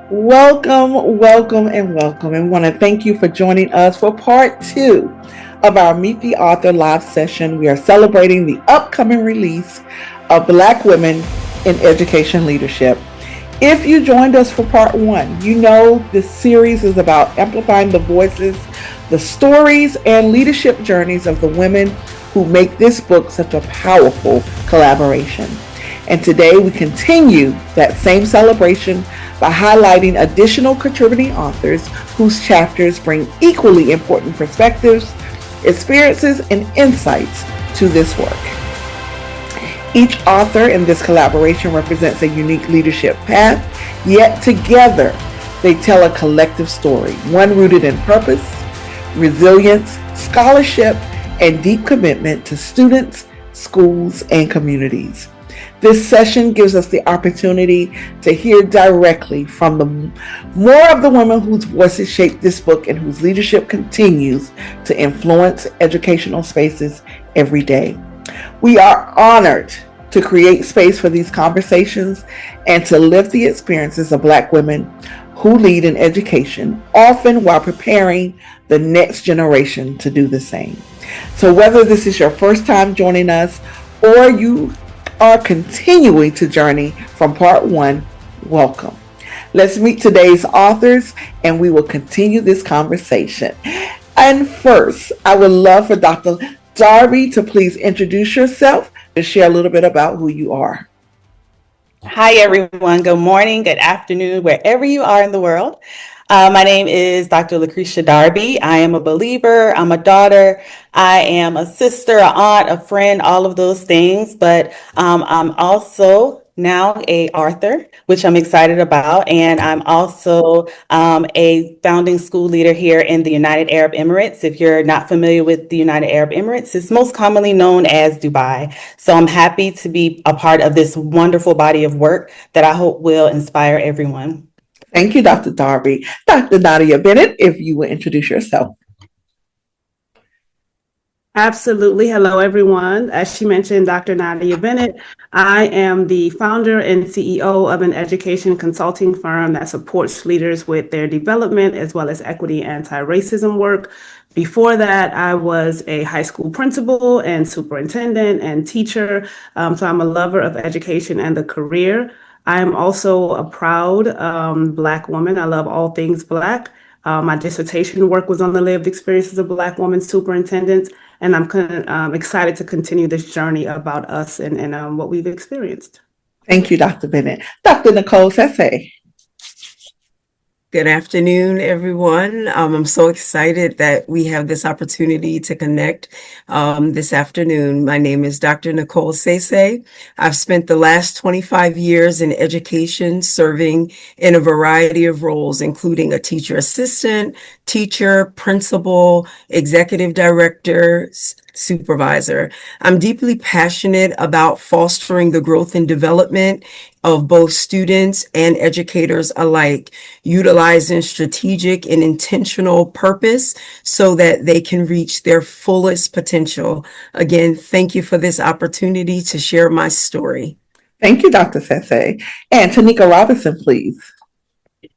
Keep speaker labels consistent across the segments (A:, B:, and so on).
A: Welcome, welcome, and welcome. And want to thank you for joining us for part two of our Meet the Author live session. We are celebrating the upcoming release of Black Women in Education Leadership. If you joined us for part one, you know this series is about amplifying the voices, the stories, and leadership journeys of the women who make this book such a powerful collaboration. And today we continue that same celebration by highlighting additional contributing authors whose chapters bring equally important perspectives, experiences, and insights to this work. Each author in this collaboration represents a unique leadership path, yet together they tell a collective story, one rooted in purpose, resilience, scholarship, and deep commitment to students, schools, and communities. This session gives us the opportunity to hear directly from more of the women whose voices shape this book and whose leadership continues to influence educational spaces every day. We are honored to create space for these conversations and to lift the experiences of Black women who lead in education, often while preparing the next generation to do the same. So whether this is your first time joining us or you are continuing to journey from part one, welcome. Let's meet today's authors and we will continue this conversation. And first, I would love for Dr. Darby to please introduce yourself and share a little bit about who you are.
B: Hi, everyone. Good morning, good afternoon, wherever you are in the world. My name is Dr. Lucretia Darby. I am a believer. I'm a daughter. I am a sister, an aunt, a friend, all of those things. But I'm also now a author, which I'm excited about. And I'm also a founding school leader here in the United Arab Emirates. If you're not familiar with the United Arab Emirates, it's most commonly known as Dubai. So I'm happy to be a part of this wonderful body of work that I hope will inspire everyone.
A: Thank you, Dr. Darby. Dr. Nadia Bennett, if you would introduce yourself.
C: Absolutely. Hello, everyone. As she mentioned, Dr. Nadia Bennett. I am the founder and CEO of an education consulting firm that supports leaders with their development as well as equity and anti-racism work. Before that, I was a high school principal and superintendent and teacher. So I'm a lover of education and the career. I am also a proud Black woman. I love all things Black. My dissertation work was on the lived experiences of Black women superintendents, and I'm excited to continue this journey about us and what we've experienced.
A: Thank you, Dr. Bennett. Dr. Nicole Sese.
D: Good afternoon, everyone. I'm so excited that we have this opportunity to connect this afternoon. My name is Dr. Nicole Sese. I've spent the last 25 years in education, serving in a variety of roles, including a teacher assistant, teacher, principal, executive director, supervisor. I'm deeply passionate about fostering the growth and development of both students and educators alike, utilizing strategic and intentional purpose so that they can reach their fullest potential. Again, thank you for this opportunity to share my story.
A: Thank you, Dr. Sese. And Tanika Robinson, please.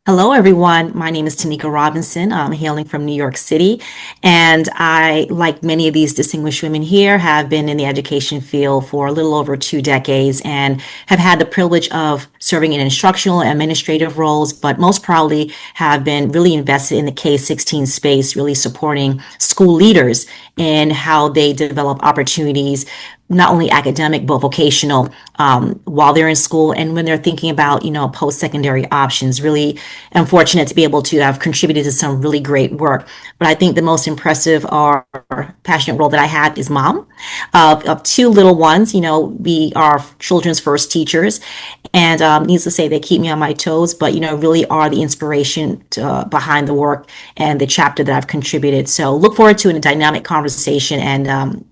E: Hello, everyone. My name is Tanika Robinson. I'm hailing from New York City. And I, like many of these distinguished women here, have been in the education field for a little over 2 decades and have had the privilege of serving in instructional and administrative roles, but most proudly have been really invested in the K-16 space, really supporting school leaders in how they develop opportunities, not only academic, but vocational, while they're in school and when they're thinking about, post-secondary options. Really am fortunate to be able to have contributed to some really great work. But I think the most impressive or passionate role that I had is mom of 2 little ones. We are children's first teachers, and needless to say, they keep me on my toes, but, really are the inspiration behind the work and the chapter that I've contributed. So look forward to a dynamic conversation and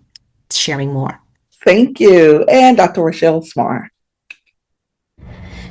E: sharing more.
A: Thank you. And Dr. Rochelle Smart.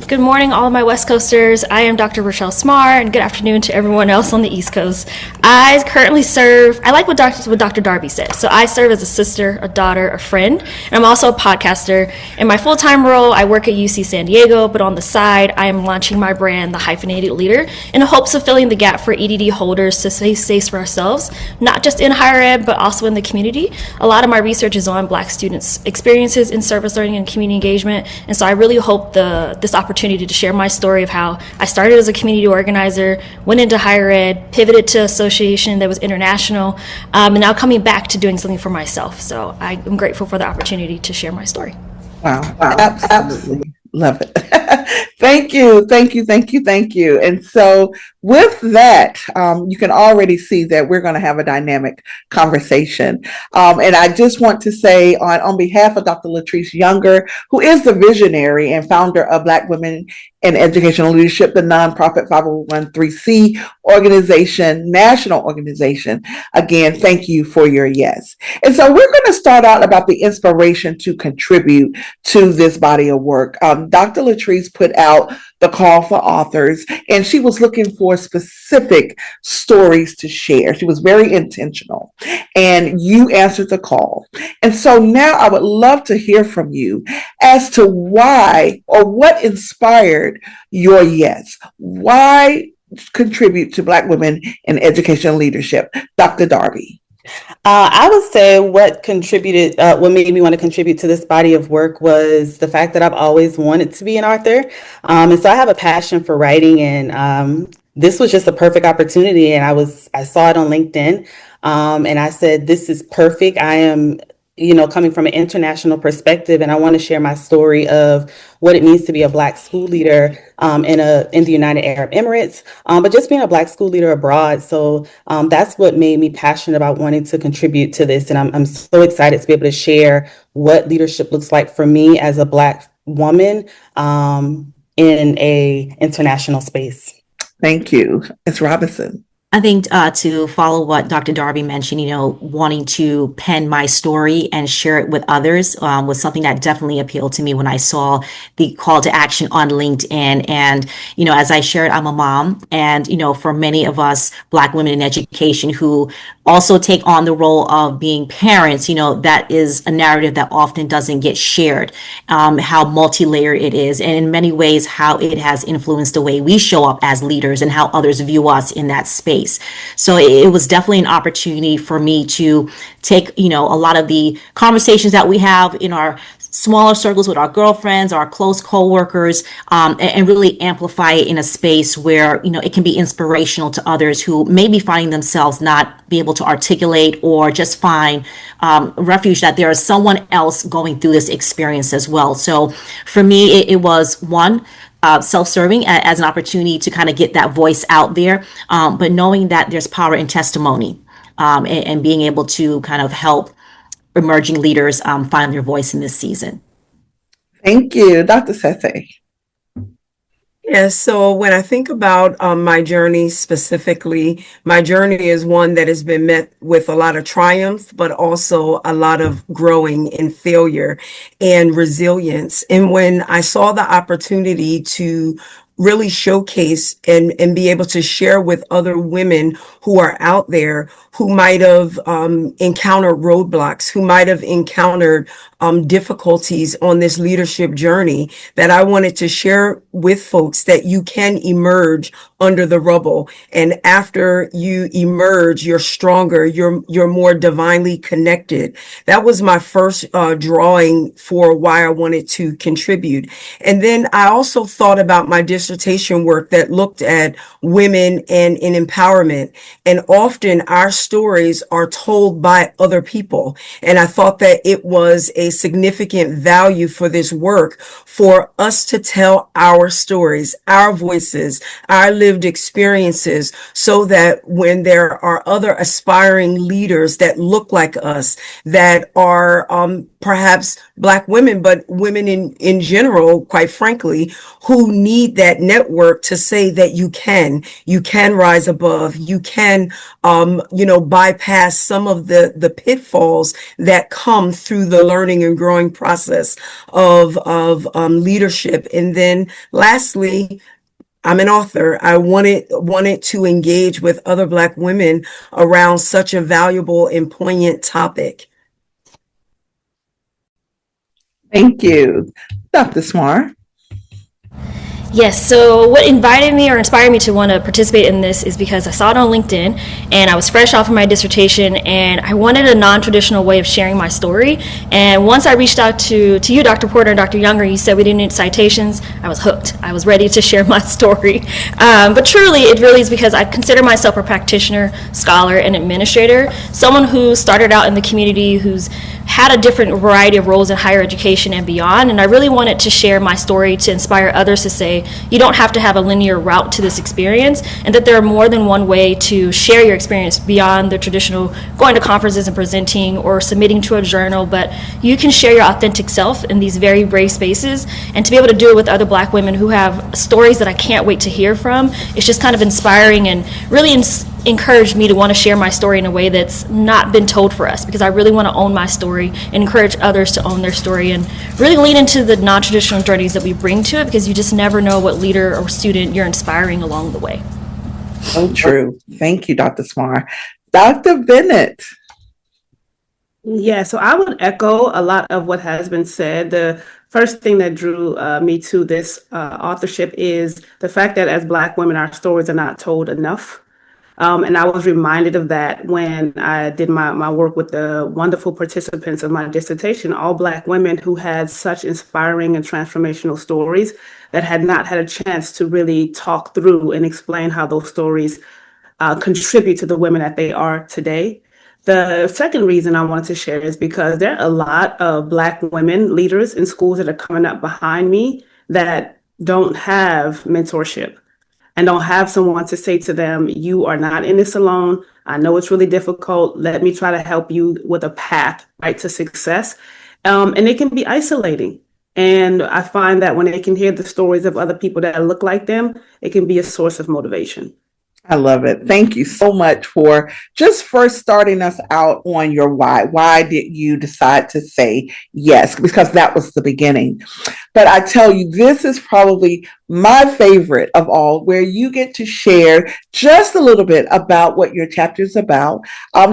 F: Good morning, all of my West Coasters. I am Dr. Rochelle Smar, and good afternoon to everyone else on the East Coast. I currently serve, I like what Dr. Darby said. So I serve as a sister, a daughter, a friend, and I'm also a podcaster. In my full-time role, I work at UC San Diego, but on the side, I am launching my brand, The Hyphenated Leader, in the hopes of filling the gap for EDD holders to save space for ourselves, not just in higher ed, but also in the community. A lot of my research is on Black students' experiences in service learning and community engagement, and so I really hope this opportunity to share my story of how I started as a community organizer, went into higher ed, pivoted to association that was international, and now coming back to doing something for myself. So I'm grateful for the opportunity to share my story.
A: Wow, absolutely. Love it. Thank you, thank you, thank you, thank you. And so with that, you can already see that we're going to have a dynamic conversation. And I just want to say on behalf of Dr. Latrice Younger, who is the visionary and founder of Black Women in Educational Leadership, the nonprofit 501c organization, national organization, again, thank you for your yes. And so we're going to start out about the inspiration to contribute to this body of work. Dr. Latrice put out the call for authors, and she was looking for specific stories to share. She was very intentional, and you answered the call. And so now I would love to hear from you as to why or what inspired your yes. Why contribute to Black women in educational leadership? Dr. Darby.
B: I would say what made me want to contribute to this body of work was the fact that I've always wanted to be an author. And so I have a passion for writing, and this was just a perfect opportunity. And I saw it on LinkedIn, and I said, this is perfect. I am coming from an international perspective, and I want to share my story of what it means to be a Black school leader in the United Arab Emirates, but just being a Black school leader abroad. So that's what made me passionate about wanting to contribute to this, and I'm so excited to be able to share what leadership looks like for me as a Black woman in a international space.
A: Thank you. Ms. Robinson.
E: I think to follow what Dr. Darby mentioned, wanting to pen my story and share it with others was something that definitely appealed to me when I saw the call to action on LinkedIn. And, as I shared, I'm a mom. And, for many of us Black women in education who also take on the role of being parents, that is a narrative that often doesn't get shared, how multi-layered it is. And in many ways, how it has influenced the way we show up as leaders and how others view us in that space. So it was definitely an opportunity for me to take, a lot of the conversations that we have in our smaller circles with our girlfriends, our close coworkers, and really amplify it in a space where, it can be inspirational to others who may be finding themselves not be able to articulate or just find refuge that there is someone else going through this experience as well. So for me, it was one, self-serving as an opportunity to kind of get that voice out there, but knowing that there's power in testimony, and being able to kind of help emerging leaders find their voice in this season.
A: Thank you. Dr. Sese.
D: Yeah, so when I think about my journey specifically, my journey is one that has been met with a lot of triumph, but also a lot of growing and failure and resilience. And when I saw the opportunity to really showcase and be able to share with other women who are out there who might have encountered roadblocks, who might have encountered difficulties on this leadership journey, that I wanted to share with folks that you can emerge under the rubble. And after you emerge, you're stronger, you're more divinely connected. That was my first drawing for why I wanted to contribute. And then I also thought about my dissertation work that looked at women and in empowerment. And often our stories are told by other people. And I thought that it was a significant value for this work for us to tell our stories, our voices, our lived experiences so that when there are other aspiring leaders that look like us, that are perhaps Black women, but women in general, quite frankly, who need that network to say that you can rise above, you can, bypass some of the pitfalls that come through the learning and growing process of leadership. And then lastly, I'm an author. I wanted to engage with other Black women around such a valuable and poignant topic.
A: Thank you. Dr. Smart.
F: Yes, so what invited me or inspired me to want to participate in this is because I saw it on LinkedIn and I was fresh off of my dissertation and I wanted a non-traditional way of sharing my story. And once I reached out to you, Dr. Porter and Dr. Younger, you said we didn't need citations, I was hooked. I was ready to share my story. But truly, it really is because I consider myself a practitioner, scholar, and administrator, someone who started out in the community, who's had a different variety of roles in higher education and beyond, and I really wanted to share my story to inspire others to say, you don't have to have a linear route to this experience, and that there are more than one way to share your experience beyond the traditional going to conferences and presenting or submitting to a journal, but you can share your authentic self in these very brave spaces, and to be able to do it with other Black women who have stories that I can't wait to hear from, it's just kind of inspiring and really encouraged me to want to share my story in a way that's not been told for us, because I really want to own my story and encourage others to own their story and really lean into the non-traditional journeys that we bring to it, because you just never know what leader or student you're inspiring along the way.
A: So true. Thank you, Dr. Smart. Dr. Bennett.
C: Yeah, so I would echo a lot of what has been said. The first thing that drew me to this authorship is the fact that as Black women, our stories are not told enough. And I was reminded of that when I did my work with the wonderful participants of my dissertation, all Black women who had such inspiring and transformational stories that had not had a chance to really talk through and explain how those stories contribute to the women that they are today. The second reason I wanted to share is because there are a lot of Black women leaders in schools that are coming up behind me that don't have mentorship and don't have someone to say to them, you are not in this alone. I know it's really difficult. Let me try to help you with a path, right, to success. And it can be isolating. And I find that when they can hear the stories of other people that look like them, it can be a source of motivation.
A: I love it. Thank you so much for just first starting us out on your why. Why did you decide to say yes? Because that was the beginning. But I tell you, this is probably my favorite of all, where you get to share just a little bit about what your chapter is about,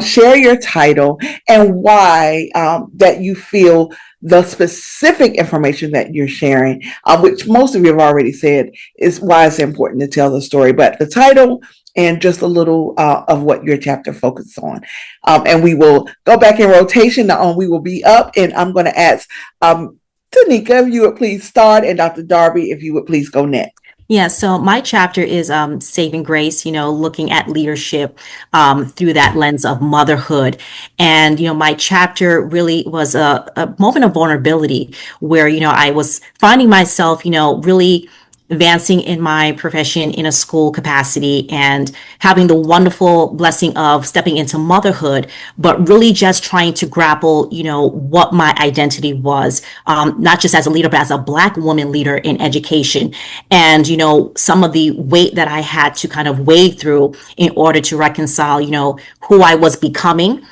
A: share your title, and why that you feel the specific information that you're sharing, which most of you have already said is why it's important to tell the story. But the title and just a little of what your chapter focuses on. And we will go back in rotation. We will be up, and I'm going to ask Tanika, if you would please start, and Dr. Darby, if you would please go next.
E: Yeah, so my chapter is Saving Grace, looking at leadership through that lens of motherhood. And, my chapter really was a moment of vulnerability where, I was finding myself, really advancing in my profession in a school capacity and having the wonderful blessing of stepping into motherhood, but really just trying to grapple, what my identity was, not just as a leader, but as a Black woman leader in education. And, some of the weight that I had to kind of wade through in order to reconcile, who I was becoming,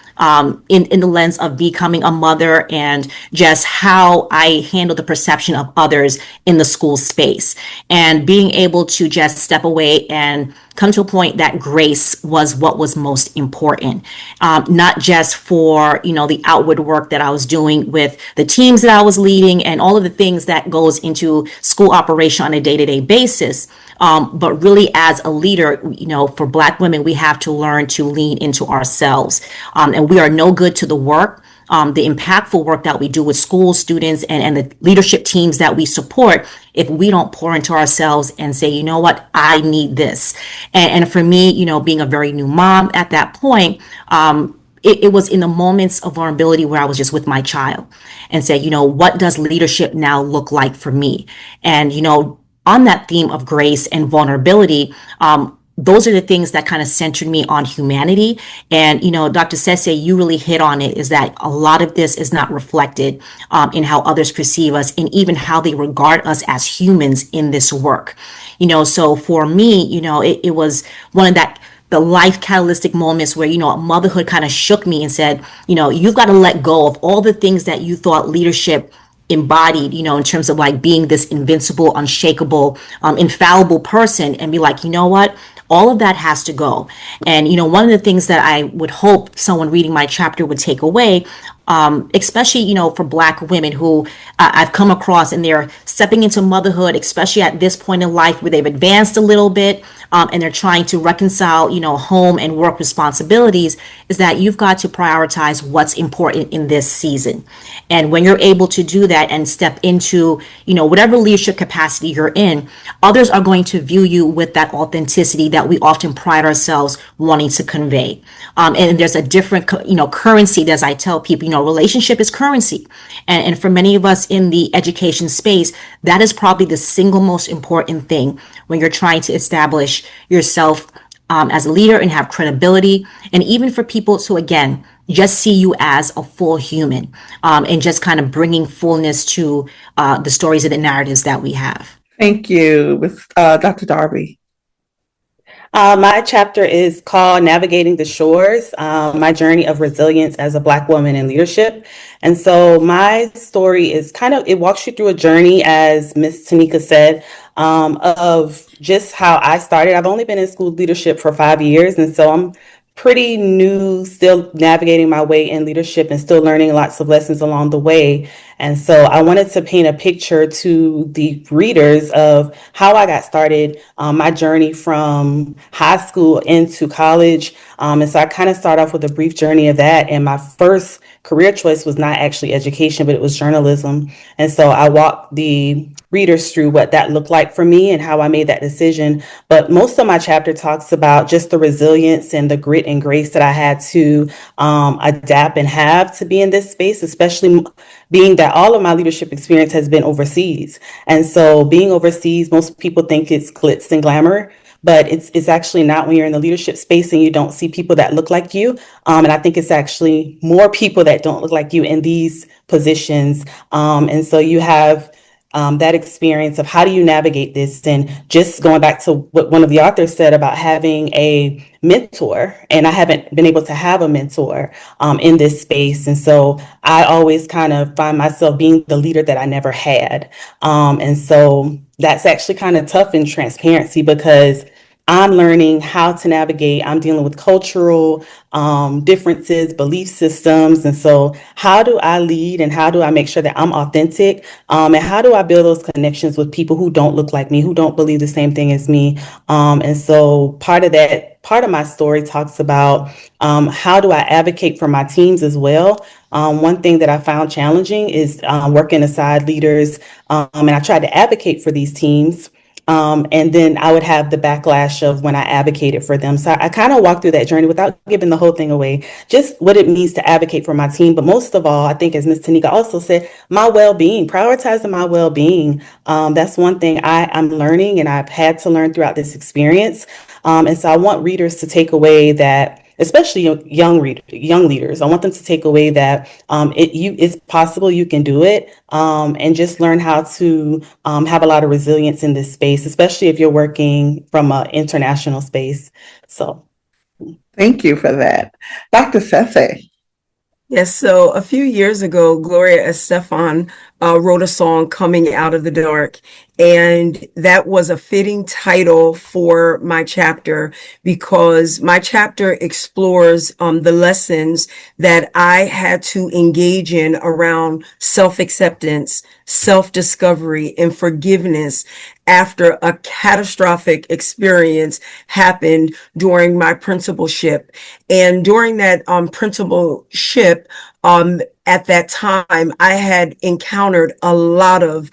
E: in the lens of becoming a mother and just how I handle the perception of others in the school space, and being able to just step away and come to a point that grace was what was most important, not just for, the outward work that I was doing with the teams that I was leading and all of the things that goes into school operation on a day-to-day basis. But really as a leader, for Black women, we have to learn to lean into ourselves. And we are no good to the work, the impactful work that we do with school students and the leadership teams that we support, if we don't pour into ourselves and say, you know what, I need this. And for me, being a very new mom at that point, it was in the moments of vulnerability where I was just with my child and say, what does leadership now look like for me? And, on that theme of grace and vulnerability, those are the things that kind of centered me on humanity. And, Dr. Sese, you really hit on it, is that a lot of this is not reflected in how others perceive us and even how they regard us as humans in this work. So for me, it was one of the life catalytic moments where, motherhood kind of shook me and said, you've got to let go of all the things that you thought leadership embodied, in terms of like being this invincible, unshakable, infallible person, and be like, you know what? All of that has to go. And, one of the things that I would hope someone reading my chapter would take away, especially, for Black women who I've come across and they're stepping into motherhood, especially at this point in life where they've advanced a little bit, and they're trying to reconcile, home and work responsibilities, is that you've got to prioritize what's important in this season. And when you're able to do that and step into, whatever leadership capacity you're in, others are going to view you with that authenticity that we often pride ourselves wanting to convey. And there's a different, currency, as I tell people, relationship is currency. And for many of us in the education space, that is probably the single most important thing when you're trying to establish yourself as a leader and have credibility. And even for people to, again, just see you as a full human, and just kind of bringing fullness to the stories and the narratives that we have.
A: Thank you, with Dr. Darby.
B: My chapter is called Navigating the Shores, my journey of resilience as a Black woman in leadership. And so my story is it walks you through a journey, as Miss Tanika said, of just how I started. I've only been in school leadership for 5 years, and so I'm pretty new, still navigating my way in leadership and still learning lots of lessons along the way. And so I wanted to paint a picture to the readers of how I got started, my journey from high school into college. And so I kind of start off with a brief journey of that. And my first career choice was not actually education, but it was journalism. And so I walked the readers through what that looked like for me and how I made that decision. But most of my chapter talks about just the resilience and the grit and grace that I had to adapt and have to be in this space, especially being that all of my leadership experience has been overseas. And so being overseas, most people think it's glitz and glamour, but it's actually not when you're in the leadership space and you don't see people that look like you. And I think it's actually more people that don't look like you in these positions. And so you have that experience of how do you navigate this, and just going back to what one of the authors said about having a mentor, and I haven't been able to have a mentor in this space. And so I always kind of find myself being the leader that I never had. And so that's actually kind of tough in transparency, because I'm learning how to navigate. I'm dealing with cultural differences, belief systems. And so how do I lead, and how do I make sure that I'm authentic? And how do I build those connections with people who don't look like me, who don't believe the same thing as me? And so part of my story talks about how do I advocate for my teams as well. One thing that I found challenging is working aside leaders, and I tried to advocate for these teams. And then I would have the backlash of when I advocated for them. So I kind of walked through that journey without giving the whole thing away, just what it means to advocate for my team. But most of all, I think, as Ms. Tanika also said, my well-being, prioritizing my well-being. That's one thing I'm learning, and I've had to learn throughout this experience. And so I want readers to take away that, especially young leaders, I want them to take away that it's possible, you can do it, and just learn how to have a lot of resilience in this space, especially if you're working from an international space. So,
A: thank you for that, Dr. Sese.
D: Yes, so a few years ago, Gloria Estefan wrote a song, Coming Out of the Dark, and that was a fitting title for my chapter, because my chapter explores the lessons that I had to engage in around self-acceptance, self-discovery, and forgiveness after a catastrophic experience happened during my principalship. And during that principalship, at that time, I had encountered a lot of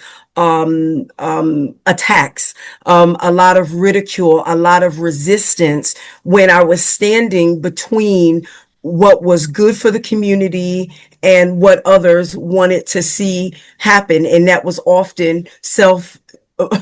D: attacks, a lot of ridicule, a lot of resistance when I was standing between what was good for the community and what others wanted to see happen. And that was often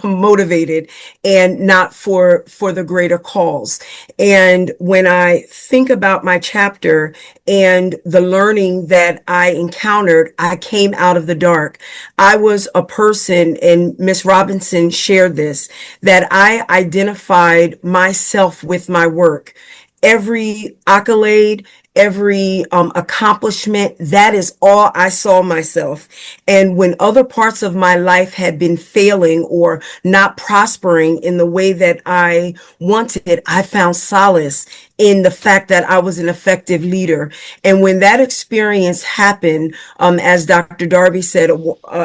D: motivated and not for the greater cause. And when I think about my chapter and the learning that I encountered, I came out of the dark. I was a person, and Miss Robinson shared this, that I identified myself with my work. Every accolade, every accomplishment, that is all I saw myself. And when other parts of my life had been failing or not prospering in the way that I wanted, I found solace in the fact that I was an effective leader. And when that experience happened, as Dr. Darby said,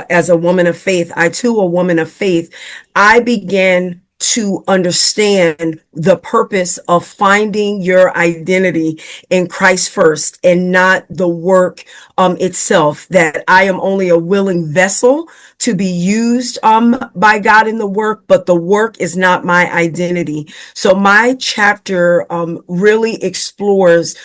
D: as a woman of faith, I too, a woman of faith, I began to understand the purpose of finding your identity in Christ first and not the work itself, that I am only a willing vessel to be used by God in the work, but the work is not my identity. So my chapter really explores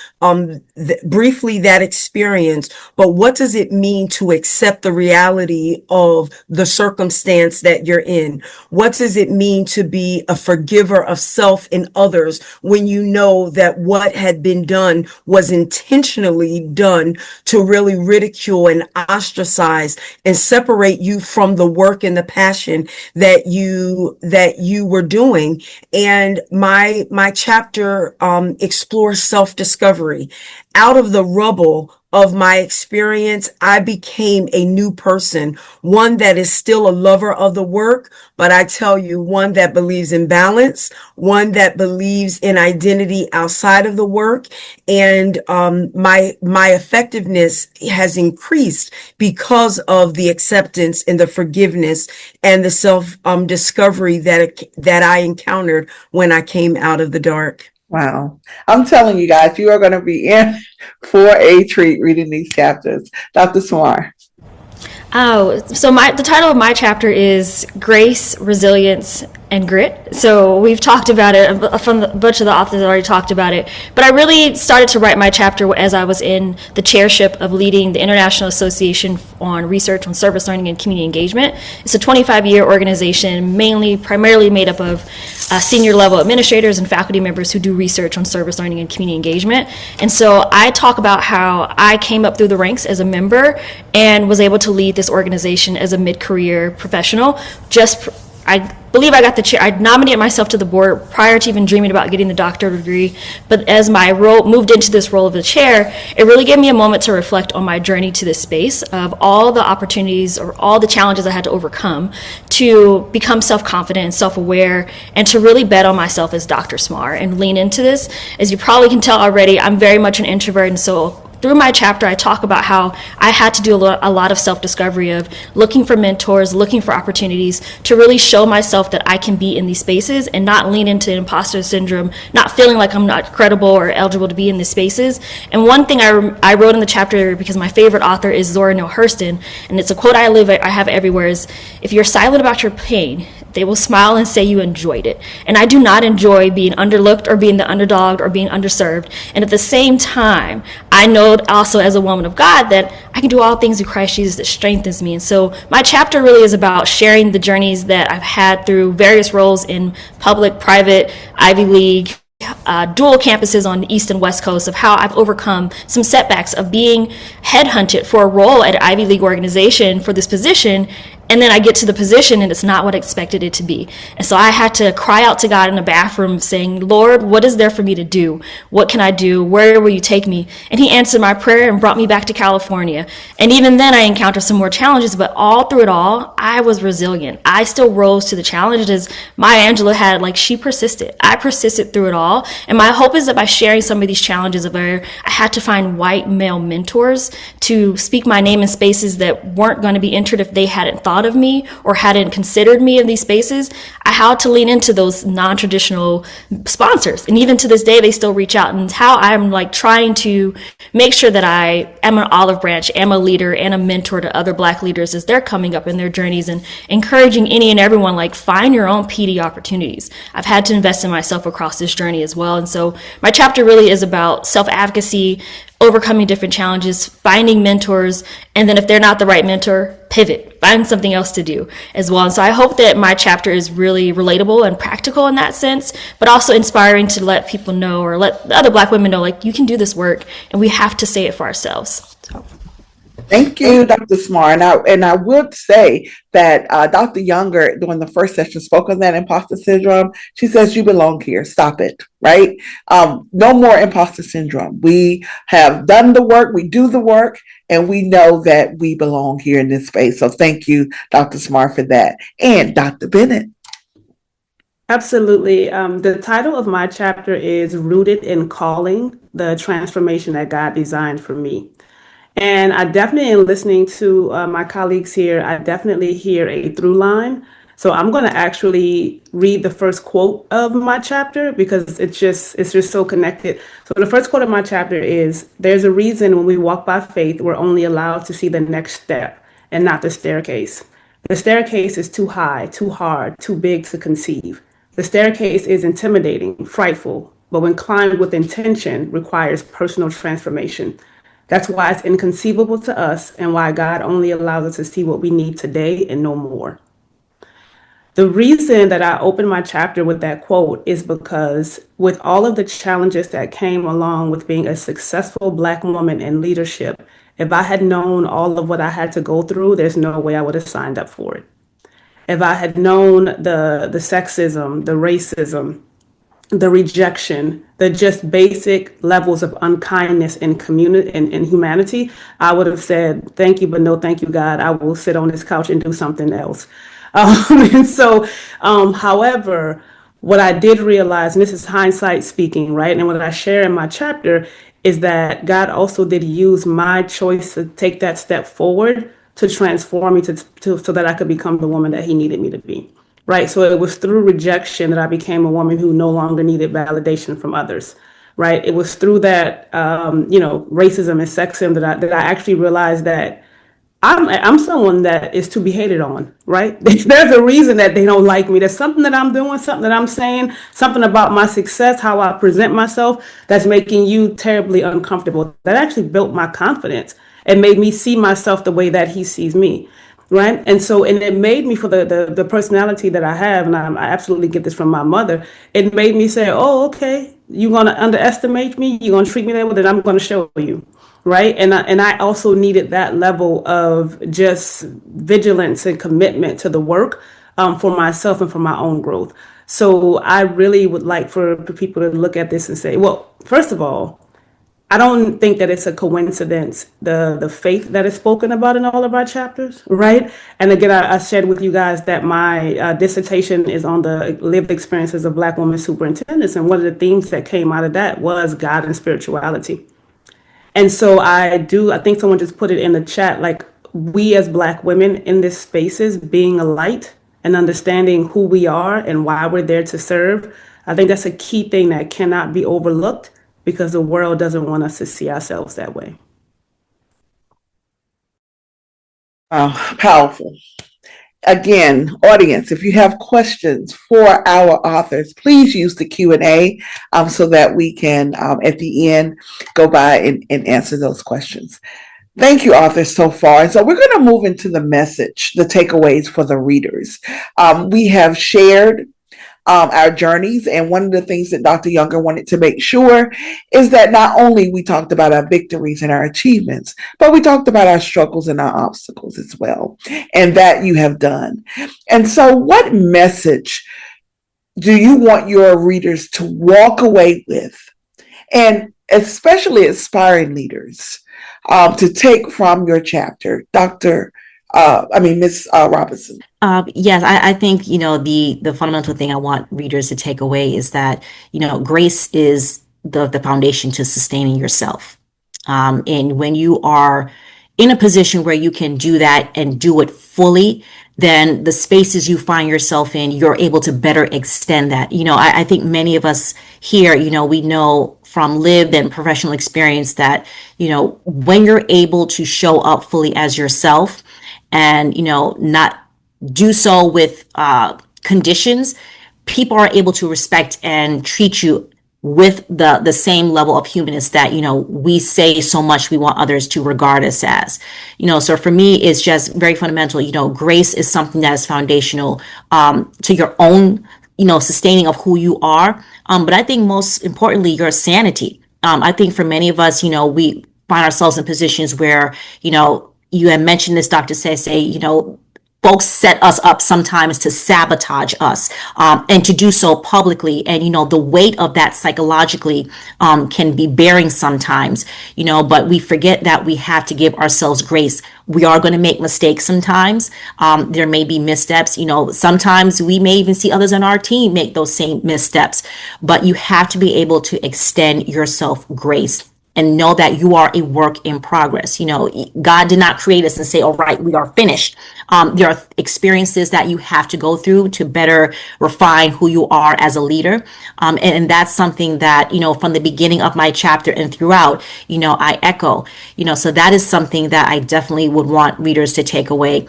D: briefly that experience, but what does it mean to accept the reality of the circumstance that you're in? What does it mean to be a forgiver of self and others when you know that what had been done was intentionally done to really ridicule and ostracize and separate you from the work and the passion that you were doing? And my chapter explores self-discovery. Out of the rubble of my experience, I became a new person, one that is still a lover of the work, but I tell you, one that believes in balance, one that believes in identity outside of the work. And my effectiveness has increased because of the acceptance and the forgiveness and the self discovery that I encountered when I came out of the dark.
A: Wow. I'm telling you guys, you are going to be in for a treat reading these chapters. Dr. Smar.
F: Oh, so the title of my chapter is Grace, Resilience, and Grit. So we've talked about it, a bunch of the authors already talked about it, but I really started to write my chapter as I was in the chairship of leading the International Association on Research on Service Learning and Community Engagement. It's a 25-year organization, primarily made up of senior level administrators and faculty members who do research on service learning and community engagement. And so I talk about how I came up through the ranks as a member and was able to lead this organization as a mid-career professional. I believe I got the chair. I nominated myself to the board prior to even dreaming about getting the doctoral degree. But as my role moved into this role of the chair, it really gave me a moment to reflect on my journey to this space of all the opportunities or all the challenges I had to overcome to become self-confident and self-aware and to really bet on myself as Dr. Smar and lean into this. As you probably can tell already, I'm very much an introvert, and so through my chapter, I talk about how I had to do a lot of self-discovery of looking for mentors, looking for opportunities to really show myself that I can be in these spaces and not lean into imposter syndrome, not feeling like I'm not credible or eligible to be in these spaces. And one thing I wrote in the chapter, because my favorite author is Zora Neale Hurston, and it's a quote I have everywhere, is, if you're silent about your pain, they will smile and say you enjoyed it. And I do not enjoy being underlooked or being the underdog or being underserved. And at the same time, I know also as a woman of God that I can do all things through Christ Jesus that strengthens me. And so my chapter really is about sharing the journeys that I've had through various roles in public, private, Ivy League, dual campuses on the East and West Coast, of how I've overcome some setbacks of being headhunted for a role at an Ivy League organization for this position. And then I get to the position and it's not what I expected it to be. And so I had to cry out to God in the bathroom saying, Lord, what is there for me to do? What can I do? Where will you take me? And he answered my prayer and brought me back to California. And even then I encountered some more challenges, but all through it all, I was resilient. I still rose to the challenges Maya Angelou had. She persisted. I persisted through it all. And my hope is that by sharing some of these challenges of where I had to find white male mentors to speak my name in spaces that weren't going to be entered if they hadn't thought of me or hadn't considered me in these spaces, I had to lean into those non-traditional sponsors. And even to this day, they still reach out, and how I'm trying to make sure that I am an olive branch, am a leader and a mentor to other Black leaders as they're coming up in their journeys, and encouraging any and everyone, find your own PD opportunities. I've had to invest in myself across this journey as well. And so my chapter really is about self-advocacy, overcoming different challenges, finding mentors, and then if they're not the right mentor, pivot, find something else to do as well. And so I hope that my chapter is really relatable and practical in that sense, but also inspiring to let people know, or let other Black women know, like, you can do this work and we have to say it for ourselves. So.
A: Thank you, Dr. Smart. And I would say that Dr. Younger, during the first session, spoke on that imposter syndrome. She says, you belong here. Stop it, right? No more imposter syndrome. We have done the work, we do the work, and we know that we belong here in this space. So thank you, Dr. Smart, for that. And Dr. Bennett.
C: Absolutely. The title of my chapter is Rooted in Calling, the Transformation that God Designed for Me. And I definitely, in listening to my colleagues here, I definitely hear a through line. So I'm going to actually read the first quote of my chapter because it's just so connected. So the first quote of my chapter is, "There's a reason when we walk by faith, we're only allowed to see the next step and not the staircase. The staircase is too high, too hard, too big to conceive. The staircase is intimidating, frightful, but when climbed with intention, requires personal transformation. That's why it's inconceivable to us and why God only allows us to see what we need today and no more." The reason that I opened my chapter with that quote is because with all of the challenges that came along with being a successful Black woman in leadership, if I had known all of what I had to go through, there's no way I would have signed up for it. If I had known the sexism, the racism, the rejection, the just basic levels of unkindness in community and in humanity, I would have said, thank you, but no thank you, God. I will sit on this couch and do something else. However, what I did realize, and this is hindsight speaking, right? And what I share in my chapter is that God also did use my choice to take that step forward to transform me so that I could become the woman that He needed me to be. Right. So it was through rejection that I became a woman who no longer needed validation from others. Right. It was through that, racism and sexism that I actually realized that I'm someone that is to be hated on. Right. There's a reason that they don't like me. There's something that I'm doing, something that I'm saying, something about my success, how I present myself that's making you terribly uncomfortable. That actually built my confidence and made me see myself the way that He sees me. Right. And it made me, for the personality that I have, and I absolutely get this from my mother, it made me say, oh, okay, you're going to underestimate me. You're going to treat me that way, then I'm going to show you. Right. And I also needed that level of just vigilance and commitment to the work for myself and for my own growth. So I really would like for people to look at this and say, well, first of all, I don't think that it's a coincidence, the faith that is spoken about in all of our chapters, right? And again, I shared with you guys that my dissertation is on the lived experiences of Black women superintendents. And one of the themes that came out of that was God and spirituality. And so I think someone just put it in the chat, like, we as Black women in this spaces being a light and understanding who we are and why we're there to serve. I think that's a key thing that cannot be overlooked, because the world doesn't want us to see ourselves that way.
A: Powerful. Again, audience, if you have questions for our authors, please use the Q&A so that we can, at the end, go by and answer those questions. Thank you, authors, so far. And so we're going to move into the message, the takeaways for the readers. We have shared our journeys. And one of the things that Dr. Younger wanted to make sure is that not only we talked about our victories and our achievements, but we talked about our struggles and our obstacles as well. And that you have done. And so what message do you want your readers to walk away with? And especially aspiring leaders to take from your chapter, Ms. Robinson.
E: Yes, I think, the fundamental thing I want readers to take away is that, grace is the foundation to sustaining yourself. And when you are in a position where you can do that and do it fully, then the spaces you find yourself in, you're able to better extend that. I think many of us here, we know from lived and professional experience that, when you're able to show up fully as yourself and, not do so with conditions, people are able to respect and treat you with the same level of humanness that, we say so much we want others to regard us as. So for me, it's just very fundamental. Grace is something that is foundational to your own, sustaining of who you are. But I think most importantly, your sanity. I think for many of us, we find ourselves in positions where, you had mentioned this, Dr. Sese, folks set us up sometimes to sabotage us, and to do so publicly. And, the weight of that psychologically can be bearing sometimes, but we forget that we have to give ourselves grace. We are going to make mistakes sometimes. There may be missteps. Sometimes we may even see others on our team make those same missteps, but you have to be able to extend yourself grace and know that you are a work in progress. God did not create us and say, all right, we are finished. There are experiences that you have to go through to better refine who you are as a leader. And that's something that, from the beginning of my chapter and throughout, I echo, so that is something that I definitely would want readers to take away.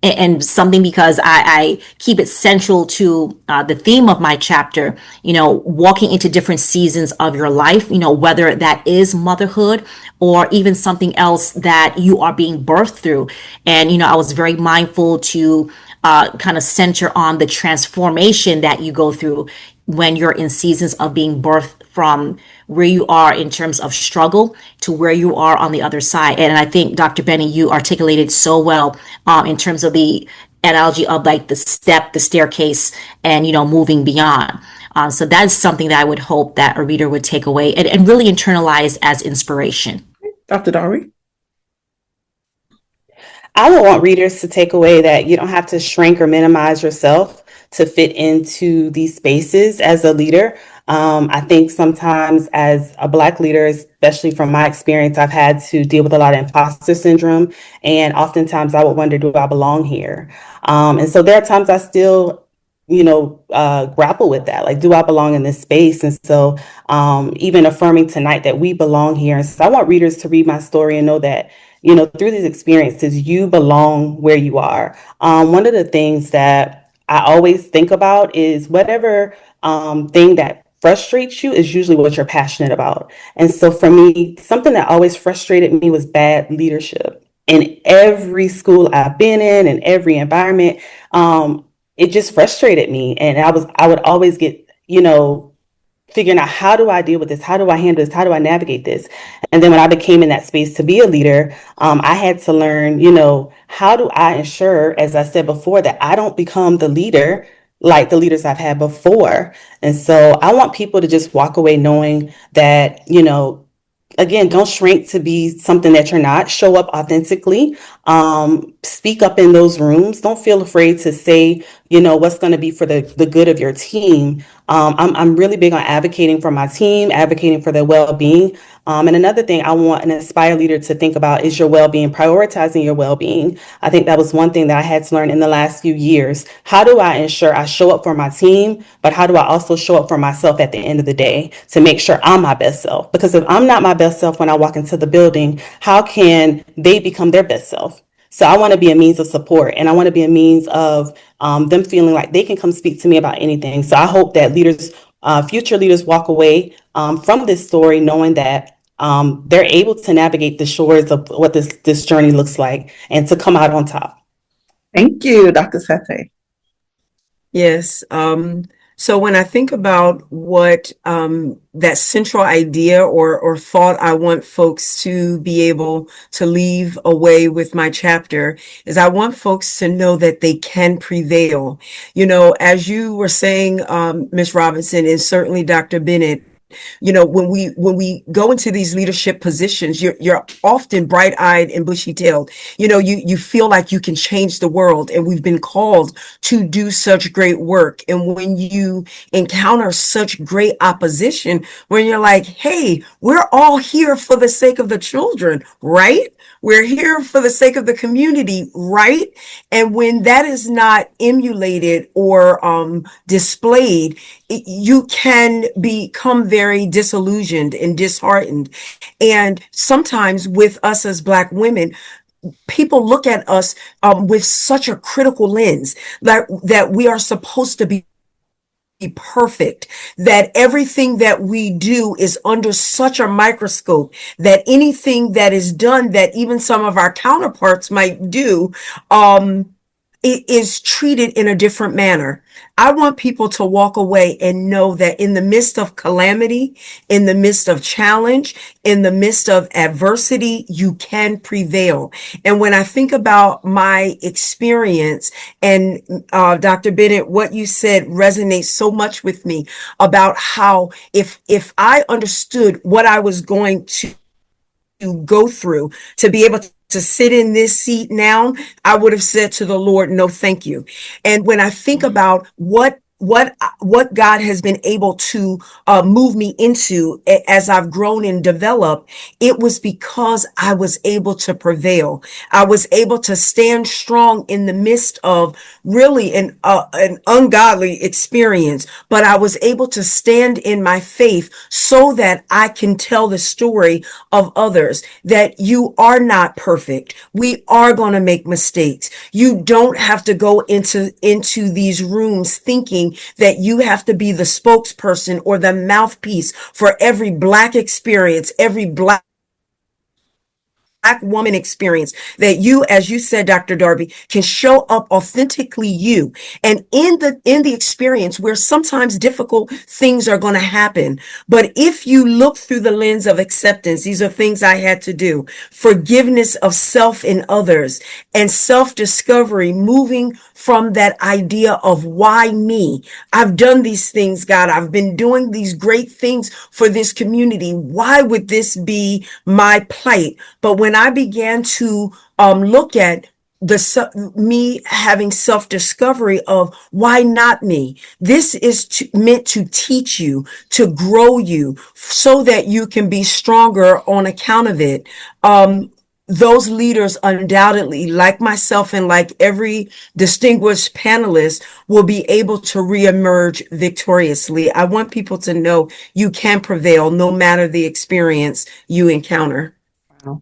E: And something, because I keep it central to the theme of my chapter, walking into different seasons of your life, whether that is motherhood or even something else that you are being birthed through. And, I was very mindful to kind of center on the transformation that you go through when you're in seasons of being birthed from where you are in terms of struggle to where you are on the other side. And I think, Dr. Benny, you articulated so well in terms of the analogy of like the staircase, and, moving beyond. So that's something that I would hope that a reader would take away and really internalize as inspiration.
A: Dr. Darby?
B: I would want readers to take away that you don't have to shrink or minimize yourself to fit into these spaces as a leader. I think sometimes as a Black leader, especially from my experience, I've had to deal with a lot of imposter syndrome. And oftentimes I would wonder, do I belong here? And so there are times I still, grapple with that. Like, do I belong in this space? And so even affirming tonight that we belong here. And so I want readers to read my story and know that, through these experiences, you belong where you are. One of the things that I always think about is whatever thing that frustrates you is usually what you're passionate about. And so for me, something that always frustrated me was bad leadership. In every school I've been in every environment, it just frustrated me. And I would always get, figuring out, how do I deal with this? How do I handle this? How do I navigate this? And then when I became in that space to be a leader, I had to learn, how do I ensure, as I said before, that I don't become the leader like the leaders I've had before. And so I want people to just walk away knowing that, again, don't shrink to be something that you're not. Show up authentically. Speak up in those rooms. Don't feel afraid to say, what's going to be for the good of your team. I'm really big on advocating for my team, advocating for their well-being. And another thing I want an Aspire leader to think about is your well-being, prioritizing your well-being. I think that was one thing that I had to learn in the last few years. How do I ensure I show up for my team, but how do I also show up for myself at the end of the day to make sure I'm my best self? Because if I'm not my best self when I walk into the building, how can they become their best self? So I want to be a means of support, and I want to be a means of them feeling like they can come speak to me about anything. So I hope that leaders, future leaders, walk away from this story knowing that they're able to navigate the shores of what this journey looks like and to come out on top.
A: Thank you, Dr. Sete.
D: Yes. So when I think about what that central idea or thought I want folks to be able to leave away with my chapter is I want folks to know that they can prevail. As you were saying, Ms. Robinson, and certainly Dr. Bennett, when we go into these leadership positions, you're often bright-eyed and bushy-tailed. You feel like you can change the world, and we've been called to do such great work. And when you encounter such great opposition, when you're like, hey, we're all here for the sake of the children, right? We're here for the sake of the community, right? And when that is not emulated or displayed, you can become very disillusioned and disheartened. And sometimes with us as Black women, people look at us with such a critical lens that we are supposed to be perfect, that everything that we do is under such a microscope, that anything that is done that even some of our counterparts might do, it is treated in a different manner. I want people to walk away and know that in the midst of calamity, in the midst of challenge, in the midst of adversity, you can prevail. And when I think about my experience, and Dr. Bennett, what you said resonates so much with me about how if I understood what I was going to go through to be able to sit in this seat now, I would have said to the Lord, no, thank you. And when I think about what God has been able to move me into as I've grown and developed, it was because I was able to prevail. I was able to stand strong in the midst of really an ungodly experience, but I was able to stand in my faith so that I can tell the story of others, that you are not perfect. We are going to make mistakes. You don't have to go into these rooms thinking that you have to be the spokesperson or the mouthpiece for every Black experience, every Black woman experience, that you, as you said, Dr. Darby, can show up authentically you. And in the experience where sometimes difficult things are going to happen, but if you look through the lens of acceptance, these are things I had to do, forgiveness of self and others, and self-discovery, moving from that idea of why me? I've done these things, God. I've been doing these great things for this community. Why would this be my plight? But when I began to look at me having self-discovery of why not me, this is meant to teach you, to grow you, so that you can be stronger on account of it. Those leaders undoubtedly, like myself and like every distinguished panelist, will be able to reemerge victoriously. I want people to know you can prevail no matter the experience you encounter.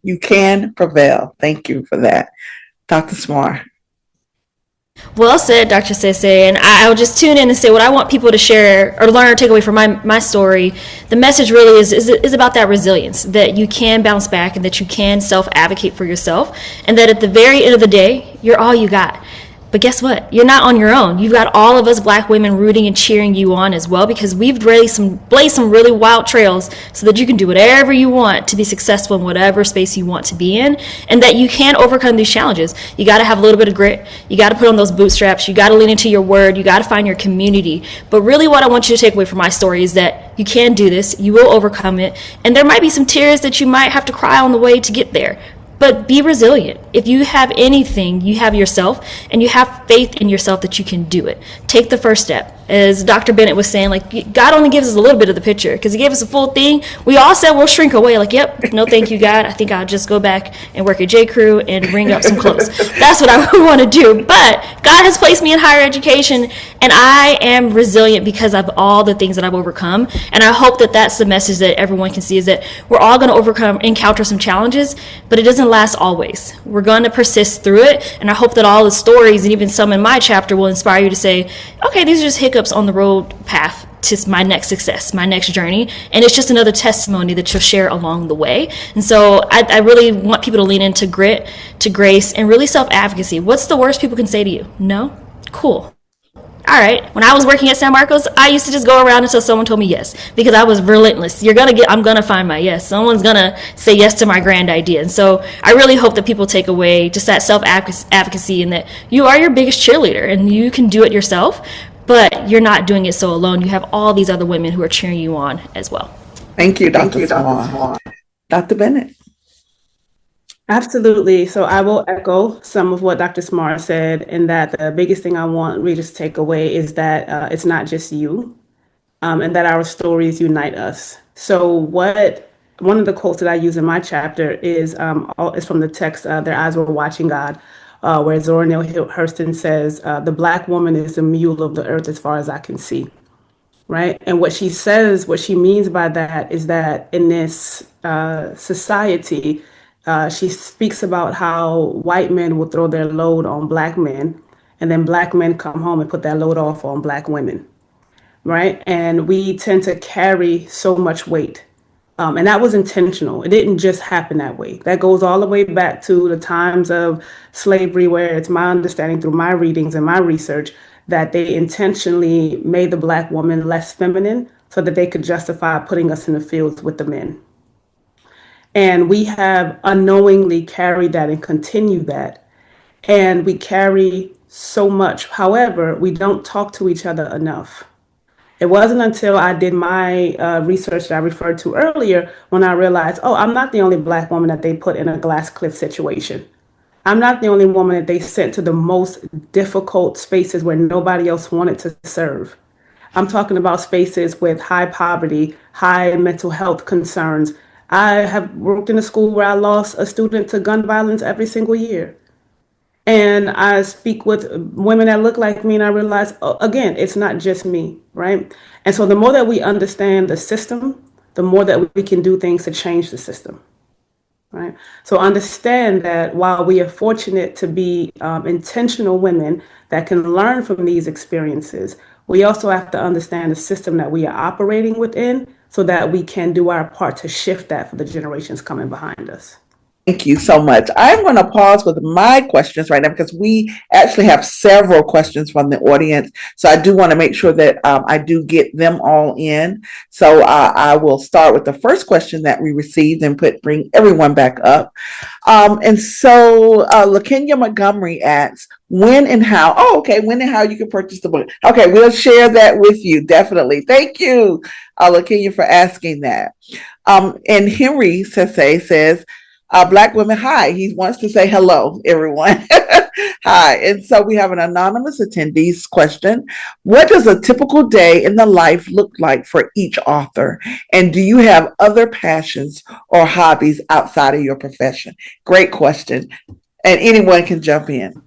A: You can prevail. Thank you for that. Dr. Smar.
F: Well said, Dr. Sese. And I'll just tune in and say what I want people to share or learn or take away from my story. The message really is about that resilience, that you can bounce back and that you can self-advocate for yourself, and that at the very end of the day, you're all you got. But guess what? You're not on your own. You've got all of us Black women rooting and cheering you on as well, because we've blazed some really wild trails so that you can do whatever you want to be successful in whatever space you want to be in, and that you can overcome these challenges. You got to have a little bit of grit. You got to put on those bootstraps. You got to lean into your word. You got to find your community. But really what I want you to take away from my story is that you can do this. You will overcome it. And there might be some tears that you might have to cry on the way to get there. But be resilient. If you have anything, you have yourself, and you have faith in yourself that you can do it. Take the first step. As Dr. Bennett was saying, like, God only gives us a little bit of the picture, because he gave us a full thing. We all said we'll shrink away, like, yep, no thank you, God. I think I'll just go back and work at J. Crew and ring up some clothes. That's what I want to do. But God has placed me in higher education, and I am resilient because of all the things that I've overcome. And I hope that that's the message that everyone can see, is that we're all going to encounter some challenges, but it doesn't last always. We're going to persist through it. And I hope that all the stories, and even some in my chapter, will inspire you to say, okay, these are just hiccups on the road path to my next success, my next journey. And it's just another testimony that you'll share along the way. And so I really want people to lean into grit, to grace, and really self-advocacy. What's the worst people can say to you? No? Cool. All right. When I was working at San Marcos, I used to just go around until someone told me yes, because I was relentless. I'm going to find my yes. Someone's going to say yes to my grand idea. And so I really hope that people take away just that self-advocacy, and that you are your biggest cheerleader and you can do it yourself, but you're not doing it so alone. You have all these other women who are cheering you on as well.
A: Thank you, Dr. Smar. Dr. Bennett.
C: Absolutely. So I will echo some of what Dr. Smar said, in that the biggest thing I want readers to take away is that it's not just you, and that our stories unite us. So one of the quotes that I use in my chapter is from the text, Their Eyes Were Watching God, where Zora Neale Hurston says, the Black woman is the mule of the earth as far as I can see. Right. And what she means by that is that in this society, she speaks about how white men will throw their load on Black men, and then Black men come home and put that load off on Black women. right? And we tend to carry so much weight. And that was intentional. It didn't just happen that way. That goes all the way back to the times of slavery, where it's my understanding through my readings and my research that they intentionally made the Black woman less feminine so that they could justify putting us in the fields with the men. And we have unknowingly carried that and continue that. And we carry so much. However, we don't talk to each other enough. It wasn't until I did my research that I referred to earlier when I realized, oh, I'm not the only Black woman that they put in a glass cliff situation. I'm not the only woman that they sent to the most difficult spaces where nobody else wanted to serve. I'm talking about spaces with high poverty, high mental health concerns. I have worked in a school where I lost a student to gun violence every single year. And I speak with women that look like me, and I realize, oh, again, it's not just me, right? And so the more that we understand the system, the more that we can do things to change the system, right? So understand that while we are fortunate to be intentional women that can learn from these experiences, we also have to understand the system that we are operating within so that we can do our part to shift that for the generations coming behind us.
A: Thank you so much. I'm going to pause with my questions right now because we actually have several questions from the audience. So I do want to make sure that I do get them all in. So I will start with the first question that we received and bring everyone back up. And so LaKenya Montgomery asks, when and how? Oh, okay. When and how you can purchase the book. Okay, we'll share that with you. Definitely. Thank you, LaKenya, for asking that. And Henry Sese says, Black women, hi. He wants to say hello, everyone. Hi. And so we have an anonymous attendee's question. What does a typical day in the life look like for each author? And do you have other passions or hobbies outside of your profession? Great question. And anyone can jump in.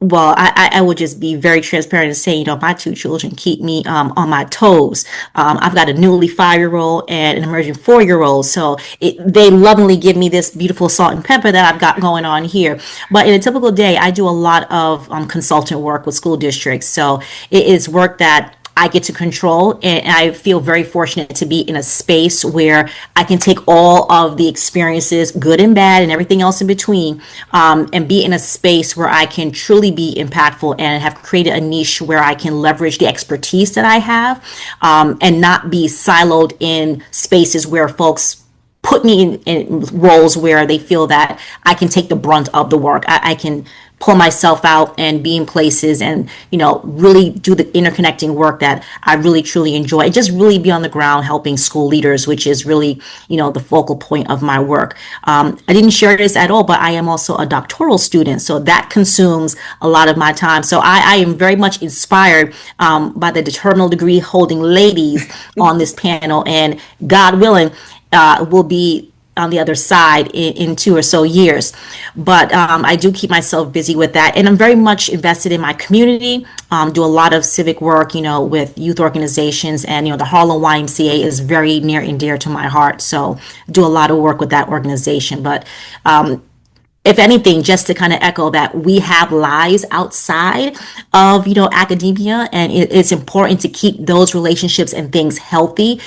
E: Well, I would just be very transparent and say, my two children keep me on my toes. I've got a newly 5-year-old and an emerging 4-year-old. So they lovingly give me this beautiful salt and pepper that I've got going on here. But in a typical day, I do a lot of consultant work with school districts. So it is work that I get to control, and I feel very fortunate to be in a space where I can take all of the experiences, good and bad and everything else in between, and be in a space where I can truly be impactful and have created a niche where I can leverage the expertise that I have, and not be siloed in spaces where folks put me in roles where they feel that I can take the brunt of the work. I can pull myself out and be in places and, really do the interconnecting work that I really truly enjoy, and just really be on the ground helping school leaders, which is really, the focal point of my work. I didn't share this at all, but I am also a doctoral student. So that consumes a lot of my time. So I am very much inspired by the terminal degree holding ladies on this panel, and God willing, will be on the other side in 2 or so years. But I do keep myself busy with that. And I'm very much invested in my community, do a lot of civic work, with youth organizations. And, the Harlem YMCA is very near and dear to my heart. So do a lot of work with that organization. But if anything, just to kind of echo that we have lives outside of, academia, and it's important to keep those relationships and things healthy,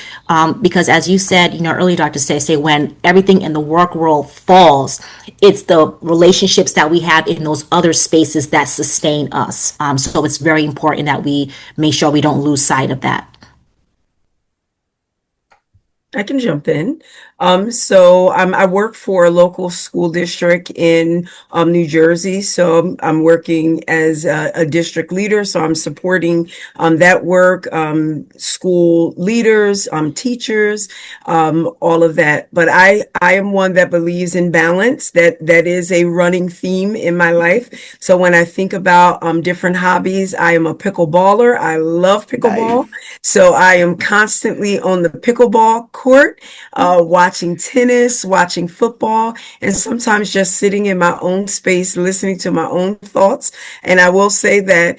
E: because as you said, earlier, Dr. Stacey, when everything in the work world falls, it's the relationships that we have in those other spaces that sustain us. So it's very important that we make sure we don't lose sight of that.
D: I can jump in. So I work for a local school district in New Jersey. So I'm working as a district leader. So I'm supporting that work, school leaders, teachers, all of that. But I am one that believes in balance. That is a running theme in my life. So when I think about different hobbies, I am a pickleballer. I love pickleball. Nice. So I am constantly on the pickleball court, watching tennis, watching football, and sometimes just sitting in my own space, listening to my own thoughts. And I will say that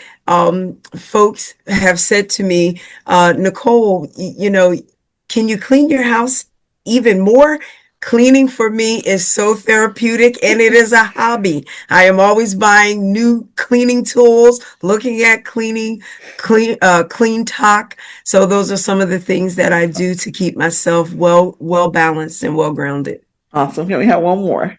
D: folks have said to me, Nicole, can you clean your house even more? Cleaning for me is so therapeutic, and it is a hobby. I am always buying new cleaning tools, looking at clean talk. So those are some of the things that I do to keep myself well balanced and well grounded.
A: Awesome. Can we have one more?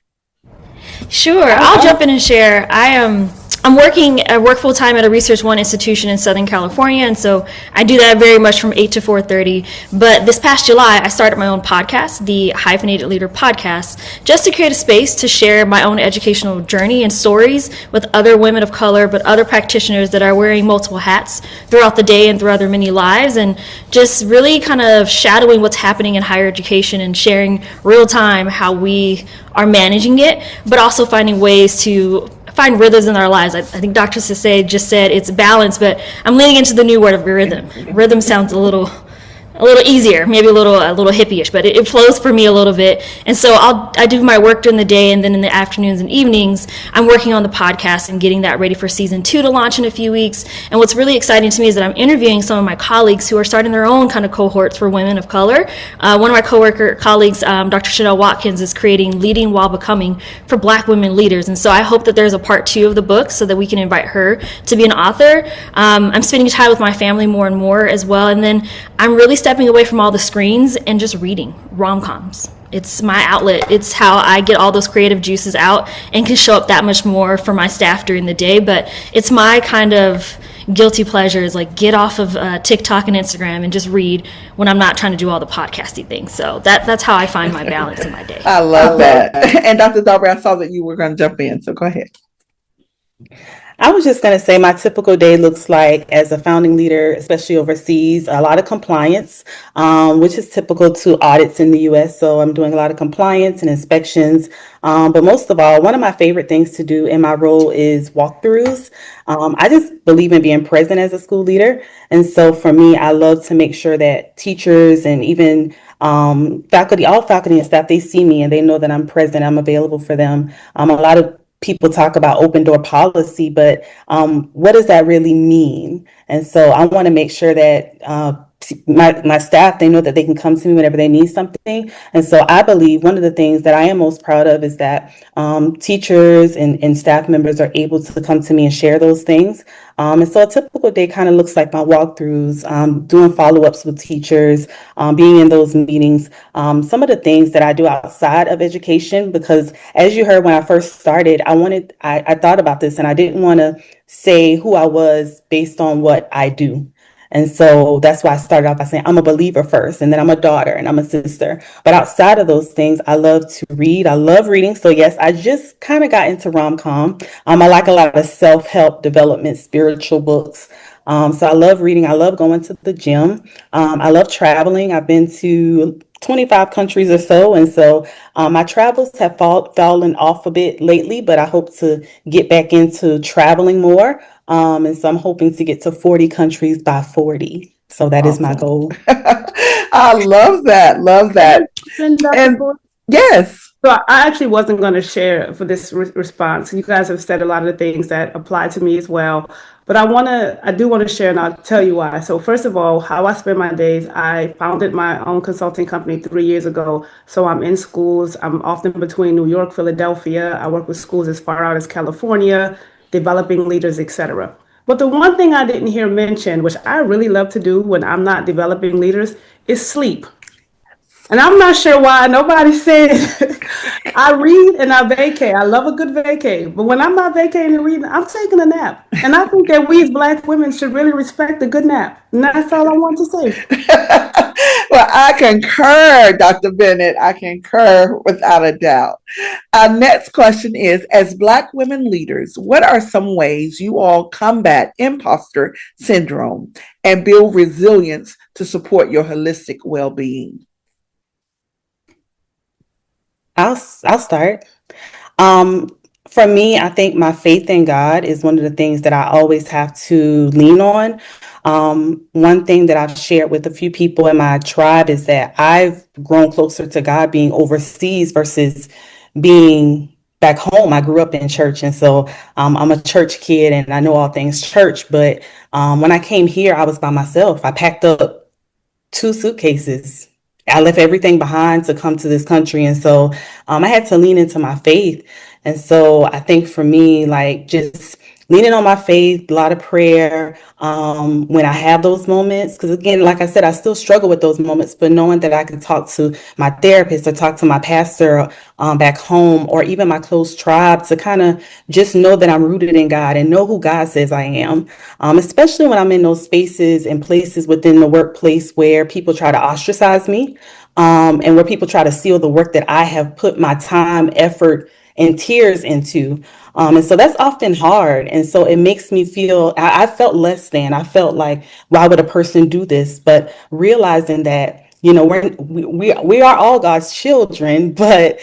F: Sure, I'll jump in and share. I work full time at a Research One institution in Southern California, and so I do that very much from 8 to 4:30. But this past July, I started my own podcast, the Hyphenated Leader Podcast, just to create a space to share my own educational journey and stories with other women of color, but other practitioners that are wearing multiple hats throughout the day and throughout their many lives, and just really kind of shadowing what's happening in higher education and sharing real time how we are managing it, but also finding ways to find rhythms in our lives. I think Dr. Sase just said it's balance, but I'm leaning into the new word of rhythm. Rhythm sounds a little easier, maybe a little hippie-ish, but it flows for me a little bit. And so I do my work during the day, and then in the afternoons and evenings, I'm working on the podcast and getting that ready for season 2 to launch in a few weeks. And what's really exciting to me is that I'm interviewing some of my colleagues who are starting their own kind of cohorts for women of color. One of my colleagues, Dr. Chanel Watkins, is creating Leading While Becoming for Black women leaders. And so I hope that there's a part 2 of the book so that we can invite her to be an author. I'm spending time with my family more and more as well. And then I'm really stepping away from all the screens and just reading rom-coms. It's my outlet. It's how I get all those creative juices out and can show up that much more for my staff during the day. But it's my kind of guilty pleasures, like get off of TikTok and Instagram and just read when I'm not trying to do all the podcasty things. So that's how I find my balance in my day.
A: I love that. And Dr. Darby, I saw that you were going to jump in, so go ahead.
B: I was just going to say my typical day looks like, as a founding leader, especially overseas, a lot of compliance, which is typical to audits in the US. So I'm doing a lot of compliance and inspections. But most of all, one of my favorite things to do in my role is walkthroughs. I just believe in being present as a school leader. And so for me, I love to make sure that teachers and even all faculty and staff, they see me and they know that I'm present, I'm available for them. A lot of people talk about open door policy, but what does that really mean? And so I want to make sure that my staff, they know that they can come to me whenever they need something. And so I believe one of the things that I am most proud of is that teachers and staff members are able to come to me and share those things. And so a typical day kind of looks like my walkthroughs, doing follow-ups with teachers, being in those meetings, some of the things that I do outside of education, because as you heard when I first started, I thought about this and I didn't want to say who I was based on what I do. And so that's why I started off by saying I'm a believer first, and then I'm a daughter and I'm a sister. But outside of those things, I love to read. I love reading. So yes, I just kind of got into rom-com. I like a lot of self-help development, spiritual books. So I love reading. I love going to the gym. I love traveling. I've been to 25 countries or so. And so my travels have fallen off a bit lately, but I hope to get back into traveling more. And so I'm hoping to get to 40 countries by 40. So that is my goal.
A: I love that. Love that. And yes.
C: So I actually wasn't going to share for this response. You guys have said a lot of the things that apply to me as well. But I do want to share, and I'll tell you why. So first of all, how I spend my days, I founded my own consulting company 3 years ago. So I'm in schools. I'm often between New York, Philadelphia. I work with schools as far out as California, developing leaders, etc. But the one thing I didn't hear mentioned, which I really love to do when I'm not developing leaders, is sleep. And I'm not sure why nobody said it. I read and I vacay. I love a good vacay. But when I'm not vacating and reading, I'm taking a nap. And I think that we as Black women should really respect a good nap. And that's all I want to say.
A: Well, I concur, Dr. Bennett. I concur without a doubt. Our next question is, as Black women leaders, what are some ways you all combat imposter syndrome and build resilience to support your holistic well-being?
B: I'll start. For me, I think my faith in God is one of the things that I always have to lean on. One thing that I've shared with a few people in my tribe is that I've grown closer to God being overseas versus being back home. I grew up in church, and so I'm a church kid and I know all things church. But when I came here, I was by myself. I packed up 2 suitcases I left everything behind to come to this country. And so I had to lean into my faith. And so I think for me, like just leaning on my faith, a lot of prayer when I have those moments. Because again, like I said, I still struggle with those moments, but knowing that I can talk to my therapist or talk to my pastor back home, or even my close tribe, to kind of just know that I'm rooted in God and know who God says I am. Especially when I'm in those spaces and places within the workplace where people try to ostracize me, and where people try to steal the work that I have put my time, effort, and tears into. And so that's often hard. And so it makes me feel, I felt less than. I felt like, why would a person do this? But realizing that, you know, we are all God's children, but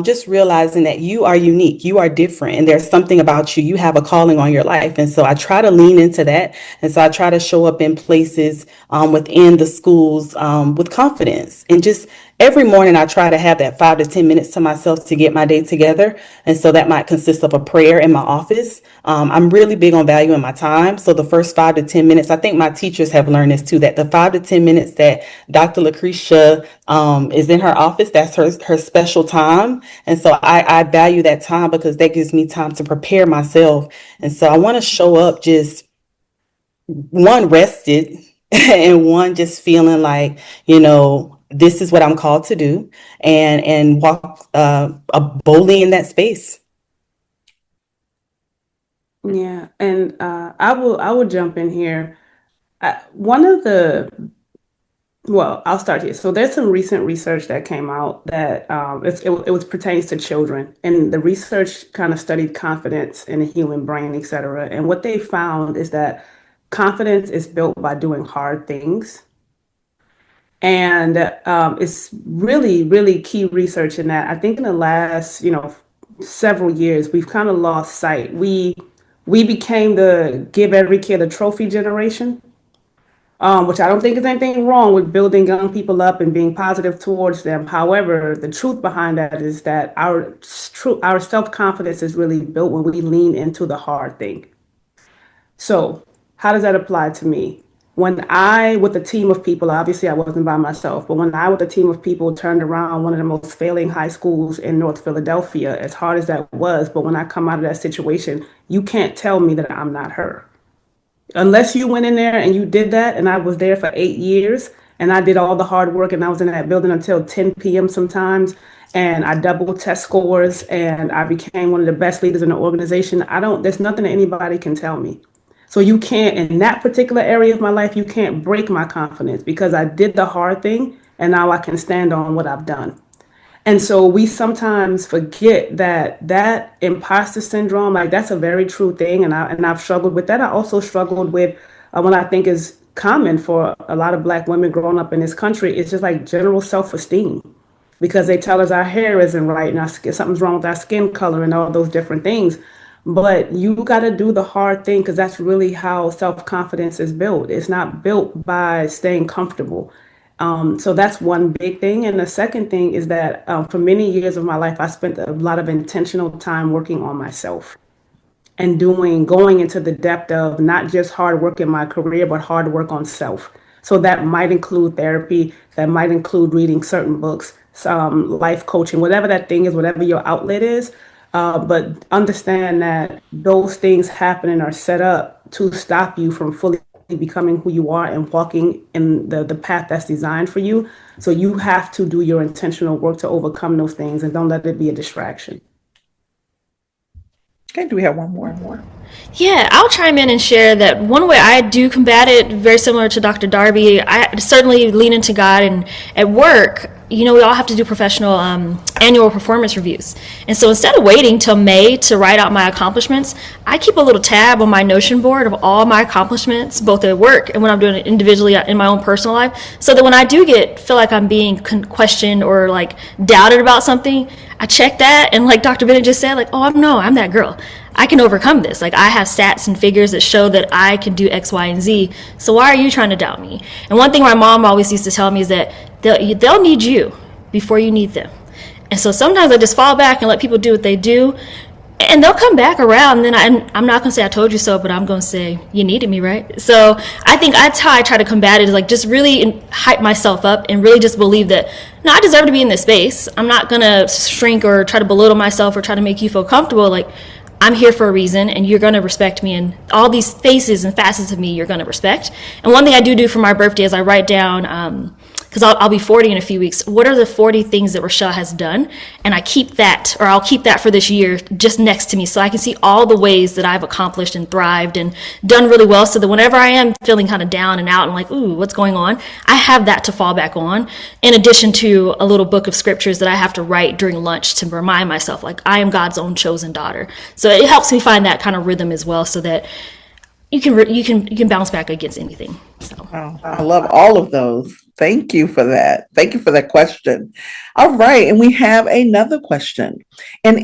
B: just realizing that you are unique, you are different, and there's something about you. You have a calling on your life, and so I try to lean into that, and so I try to show up in places within the schools with confidence, and just every morning I try to have that 5 to 10 minutes to myself to get my day together, and so that might consist of a prayer in my office. I'm really big on valuing my time, so the first 5 to 10 minutes, I think my teachers have learned this too, that the 5 to 10 minutes that Dr. Lucretia is in her office, that's her special time. And so I value that time because that gives me time to prepare myself. And so I want to show up just one, rested, and one, just feeling like, you know, this is what I'm called to do, and walk boldly in that space.
C: Yeah, and I will jump in here. One of the Well, I'll start here. So there's some recent research that came out that it was pertains to children, and the research kind of studied confidence in the human brain, et cetera. And what they found is that confidence is built by doing hard things, and it's really, really key research in that. I think in the last, several years, we've kind of lost sight. We became the give every kid a trophy generation, which I don't think is anything wrong with building young people up and being positive towards them. However, the truth behind that is that our self-confidence is really built when we lean into the hard thing. So how does that apply to me? When I, with a team of people, obviously I wasn't by myself, but when I, with a team of people, turned around one of the most failing high schools in North Philadelphia, as hard as that was, but when I come out of that situation, you can't tell me that I'm not her. Unless you went in there and you did that, and I was there for 8 years, and I did all the hard work, and I was in that building until 10 p.m. sometimes, and I doubled test scores, and I became one of the best leaders in the organization. There's nothing that anybody can tell me. So you can't, in that particular area of my life, you can't break my confidence because I did the hard thing, and now I can stand on what I've done. And so we sometimes forget that imposter syndrome, like that's a very true thing. And I've struggled with that. I also struggled with what I think is common for a lot of Black women growing up in this country. It's just like general self-esteem, because they tell us our hair isn't right and something's wrong with our skin color and all those different things. But you got to do the hard thing, because that's really how self-confidence is built. It's not built by staying comfortable. So that's one big thing. And the second thing is that for many years of my life, I spent a lot of intentional time working on myself and going into the depth of not just hard work in my career, but hard work on self. So that might include therapy, that might include reading certain books, some life coaching, whatever that thing is, whatever your outlet is. But understand that those things happen and are set up to stop you from fully becoming who you are and walking in the path that's designed for you. So you have to do your intentional work to overcome those things, and don't let it be a distraction.
A: Okay, do we have one more?
F: Yeah, I'll chime in and share that one way I do combat it, very similar to Dr. Darby. I certainly lean into God, and at work, we all have to do professional annual performance reviews. And so instead of waiting till May to write out my accomplishments, I keep a little tab on my Notion board of all my accomplishments, both at work and when I'm doing it individually in my own personal life, so that when I do feel like I'm being questioned or like doubted about something, I check that, and like Dr. Bennett just said, like, oh, I'm that girl. I can overcome this. Like, I have stats and figures that show that I can do X, Y, and Z. So why are you trying to doubt me? And one thing my mom always used to tell me is that they'll need you before you need them. And so sometimes I just fall back and let people do what they do. and they'll come back around. And then I'm not gonna say I told you so, but I'm gonna say you needed me, right? So I think that's how I try to combat it, is like just really hype myself up and really just believe that no, I deserve to be in this space. I'm not gonna shrink or try to belittle myself or try to make you feel comfortable. Like, I'm here for a reason, and you're going to respect me, and all these faces and facets of me you're going to respect. And one thing I do for my birthday is I write down, because I'll be 40 in a few weeks, what are the 40 things that Rochelle has done? And I keep that, or I'll keep that for this year just next to me, so I can see all the ways that I've accomplished and thrived and done really well, so that whenever I am feeling kind of down and out and like, ooh, what's going on, I have that to fall back on, in addition to a little book of scriptures that I have to write during lunch to remind myself, like, I am God's own chosen daughter. So it helps me find that kind of rhythm as well, so that you can bounce back against anything. So
A: I love all of those. Thank you for that. Thank you for that question. All right, and we have another question, and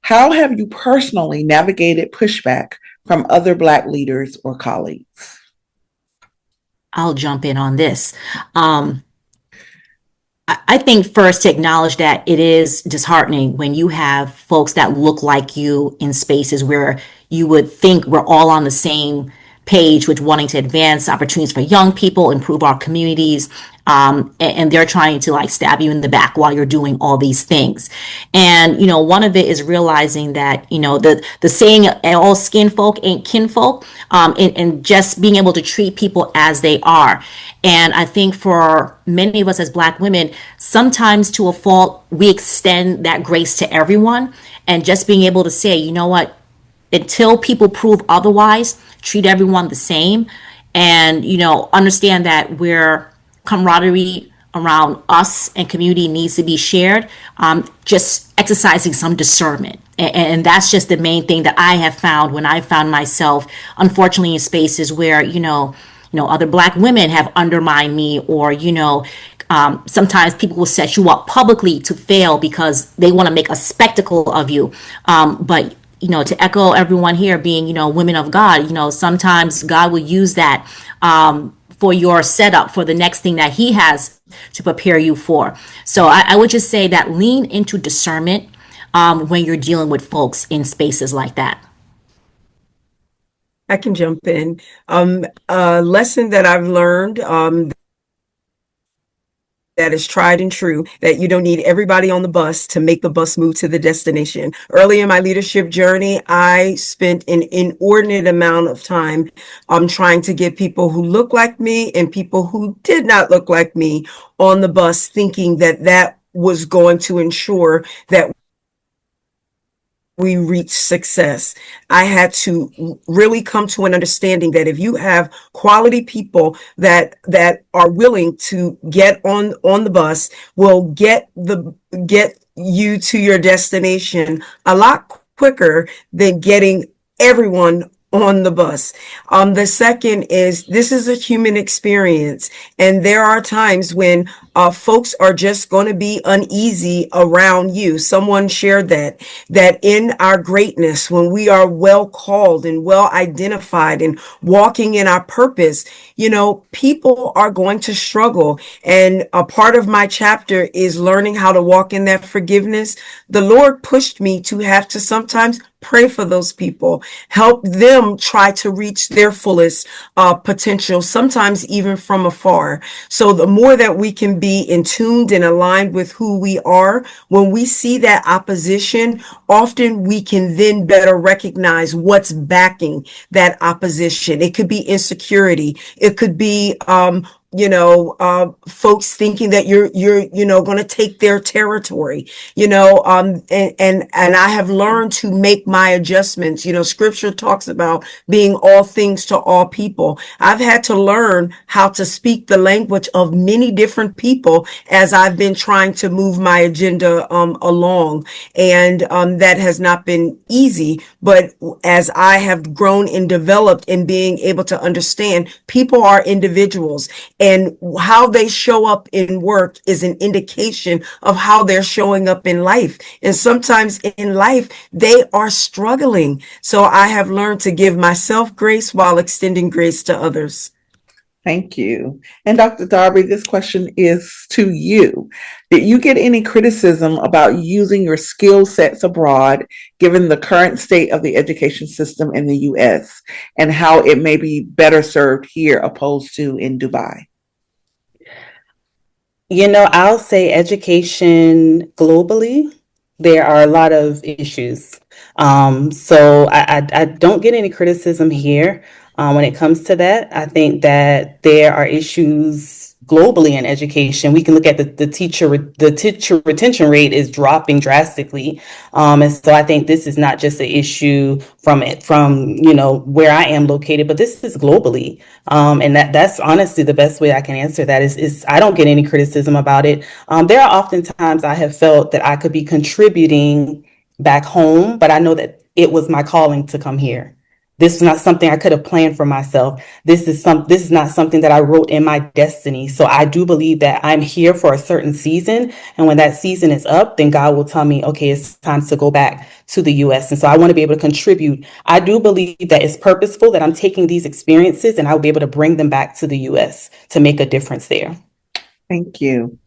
A: how have you personally navigated pushback from other Black leaders or colleagues?
E: I'll jump in on this. I think first to acknowledge that it is disheartening when you have folks that look like you in spaces where you would think we're all on the same page with wanting to advance opportunities for young people, improve our communities, and they're trying to like stab you in the back while you're doing all these things. And one of it is realizing that the saying all skin folk ain't kinfolk, and just being able to treat people as they are. And I think for many of us as Black women, sometimes to a fault, we extend that grace to everyone, and just being able to say, you know what, until people prove otherwise, treat everyone the same, and understand that we're camaraderie around us and community needs to be shared. Just exercising some discernment, and that's just the main thing that I have found when I found myself, unfortunately, in spaces where other Black women have undermined me, or sometimes people will set you up publicly to fail because they want to make a spectacle of you. But to echo everyone here being, women of God, sometimes God will use that for your setup for the next thing that He has to prepare you for. So I would just say that lean into discernment when you're dealing with folks in spaces like that.
D: I can jump in. A lesson that I've learned that is tried and true, that you don't need everybody on the bus to make the bus move to the destination. Early in my leadership journey, I spent an inordinate amount of time trying to get people who look like me and people who did not look like me on the bus, thinking that that was going to ensure that we reach success. I had to really come to an understanding that if you have quality people that are willing to get on the bus, will get you to your destination a lot quicker than getting everyone on the bus. The second is, this is a human experience, and there are times when folks are just going to be uneasy around you. Someone shared that in our greatness, when we are well called and well identified and walking in our purpose, people are going to struggle. And a part of my chapter is learning how to walk in that forgiveness. The Lord pushed me to have to sometimes pray for those people, help them try to reach their fullest potential, sometimes even from afar. So the more that we can be in tuned and aligned with who we are, when we see that opposition, often we can then better recognize what's backing that opposition. It could be insecurity. It could be folks thinking that you're going to take their territory, and I have learned to make my adjustments. Scripture talks about being all things to all people. I've had to learn how to speak the language of many different people as I've been trying to move my agenda along, and that has not been easy. But as I have grown and developed in being able to understand, people are individuals, and how they show up in work is an indication of how they're showing up in life. And sometimes in life, they are struggling. So I have learned to give myself grace while extending grace to others.
A: Thank you. And Dr. Darby, this question is to you. Did you get any criticism about using your skill sets abroad, given the current state of the education system in the US and how it may be better served here opposed to in Dubai?
B: I'll say education globally, there are a lot of issues. So I don't get any criticism here when it comes to that. I think that there are issues globally in education. We can look at the teacher retention rate is dropping drastically, and so I think this is not just an issue from where I am located, but this is globally. And that's honestly the best way I can answer that is I don't get any criticism about it. There are often times I have felt that I could be contributing back home, but I know that it was my calling to come here. This is not something I could have planned for myself. This is not something that I wrote in my destiny. So I do believe that I'm here for a certain season. And when that season is up, then God will tell me, okay, it's time to go back to the US. And so I want to be able to contribute. I do believe that it's purposeful that I'm taking these experiences and I'll be able to bring them back to the US to make a difference there.
A: Thank you.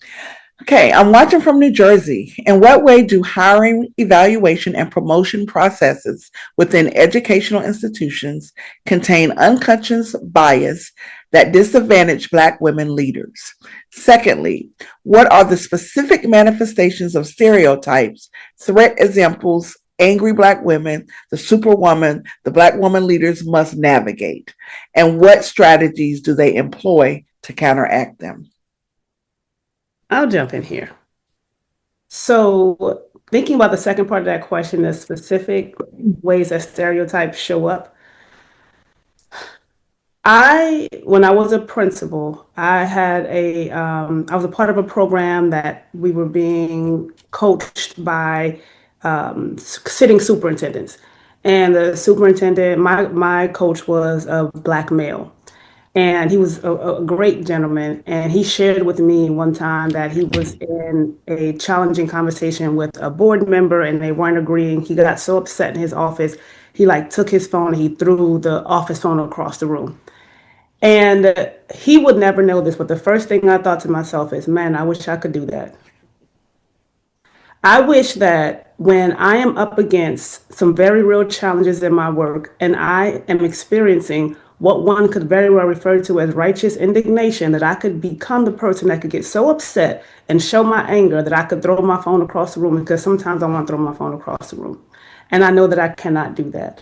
A: Okay, I'm watching from New Jersey. In what way do hiring, evaluation, and promotion processes within educational institutions contain unconscious bias that disadvantage Black women leaders? Secondly, what are the specific manifestations of stereotypes, threat examples, angry Black women, the superwoman, the Black woman leaders must navigate? And what strategies do they employ to counteract them?
C: I'll jump in here. So thinking about the second part of that question, the specific ways that stereotypes show up. When I was a principal, I was a part of a program that we were being coached by sitting superintendents. And the superintendent, my coach was a Black male. And he was a great gentleman. And he shared with me one time that he was in a challenging conversation with a board member and they weren't agreeing. He got so upset in his office, he like took his phone and he threw the office phone across the room. And he would never know this, but the first thing I thought to myself is, man, I wish I could do that. I wish that when I am up against some very real challenges in my work and I am experiencing what one could very well refer to as righteous indignation, that I could become the person that could get so upset and show my anger that I could throw my phone across the room, because sometimes I want to throw my phone across the room. And I know that I cannot do that.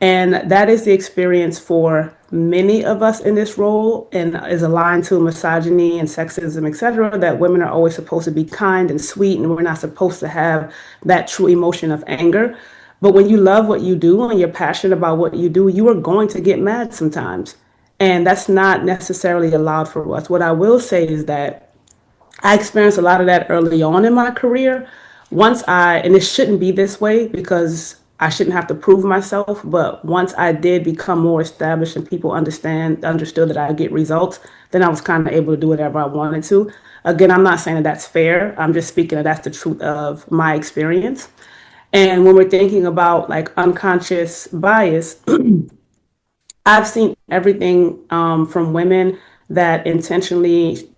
C: And that is the experience for many of us in this role, and is aligned to misogyny and sexism, et cetera, that women are always supposed to be kind and sweet, and we're not supposed to have that true emotion of anger. But when you love what you do and you're passionate about what you do, you are going to get mad sometimes. And that's not necessarily allowed for us. What I will say is that I experienced a lot of that early on in my career. And it shouldn't be this way because I shouldn't have to prove myself, but once I did become more established and people understood that I get results, then I was kind of able to do whatever I wanted to. Again, I'm not saying that that's fair. I'm just speaking that that's the truth of my experience. And when we're thinking about like unconscious bias, I've seen everything from women that intentionally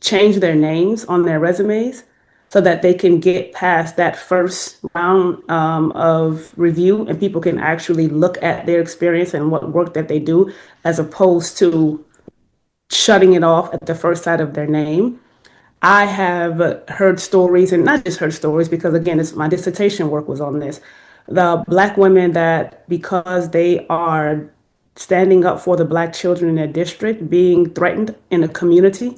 C: change their names on their resumes so that they can get past that first round of review and people can actually look at their experience and what work that they do, as opposed to shutting it off at the first sight of their name. I have heard stories, and not just heard stories, because again, my dissertation work was on this. The Black women that, because they are standing up for the Black children in their district, being threatened in the community,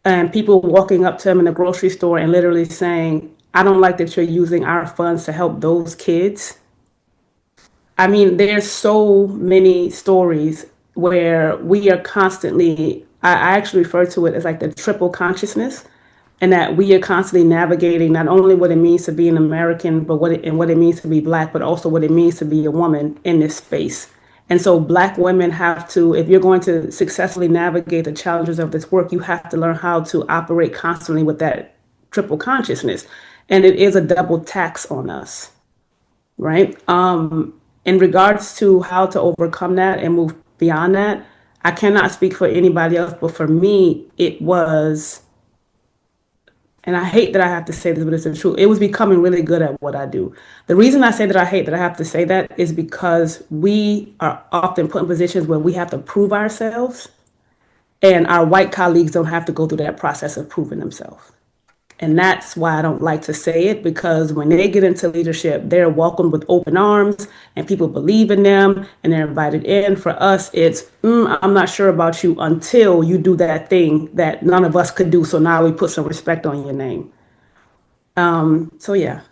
C: and people walking up to them in the grocery store and literally saying, I don't like that you're using our funds to help those kids. I mean, there's so many stories where we are constantly, I actually refer to it as like the triple consciousness, and that we are constantly navigating not only what it means to be an American, but what it means to be Black, but also what it means to be a woman in this space. And so Black women have to, if you're going to successfully navigate the challenges of this work, you have to learn how to operate constantly with that triple consciousness. And it is a double tax on us, right? In regards to how to overcome that and move beyond that, I cannot speak for anybody else, but for me, it was, and I hate that I have to say this, but it's the truth. It was becoming really good at what I do. The reason I say that I hate that I have to say that is because we are often put in positions where we have to prove ourselves, and our white colleagues don't have to go through that process of proving themselves. And that's why I don't like to say it, because when they get into leadership, they're welcomed with open arms and people believe in them and they're invited in. For us, it's, I'm not sure about you until you do that thing that none of us could do. So now we put some respect on your name. So yeah.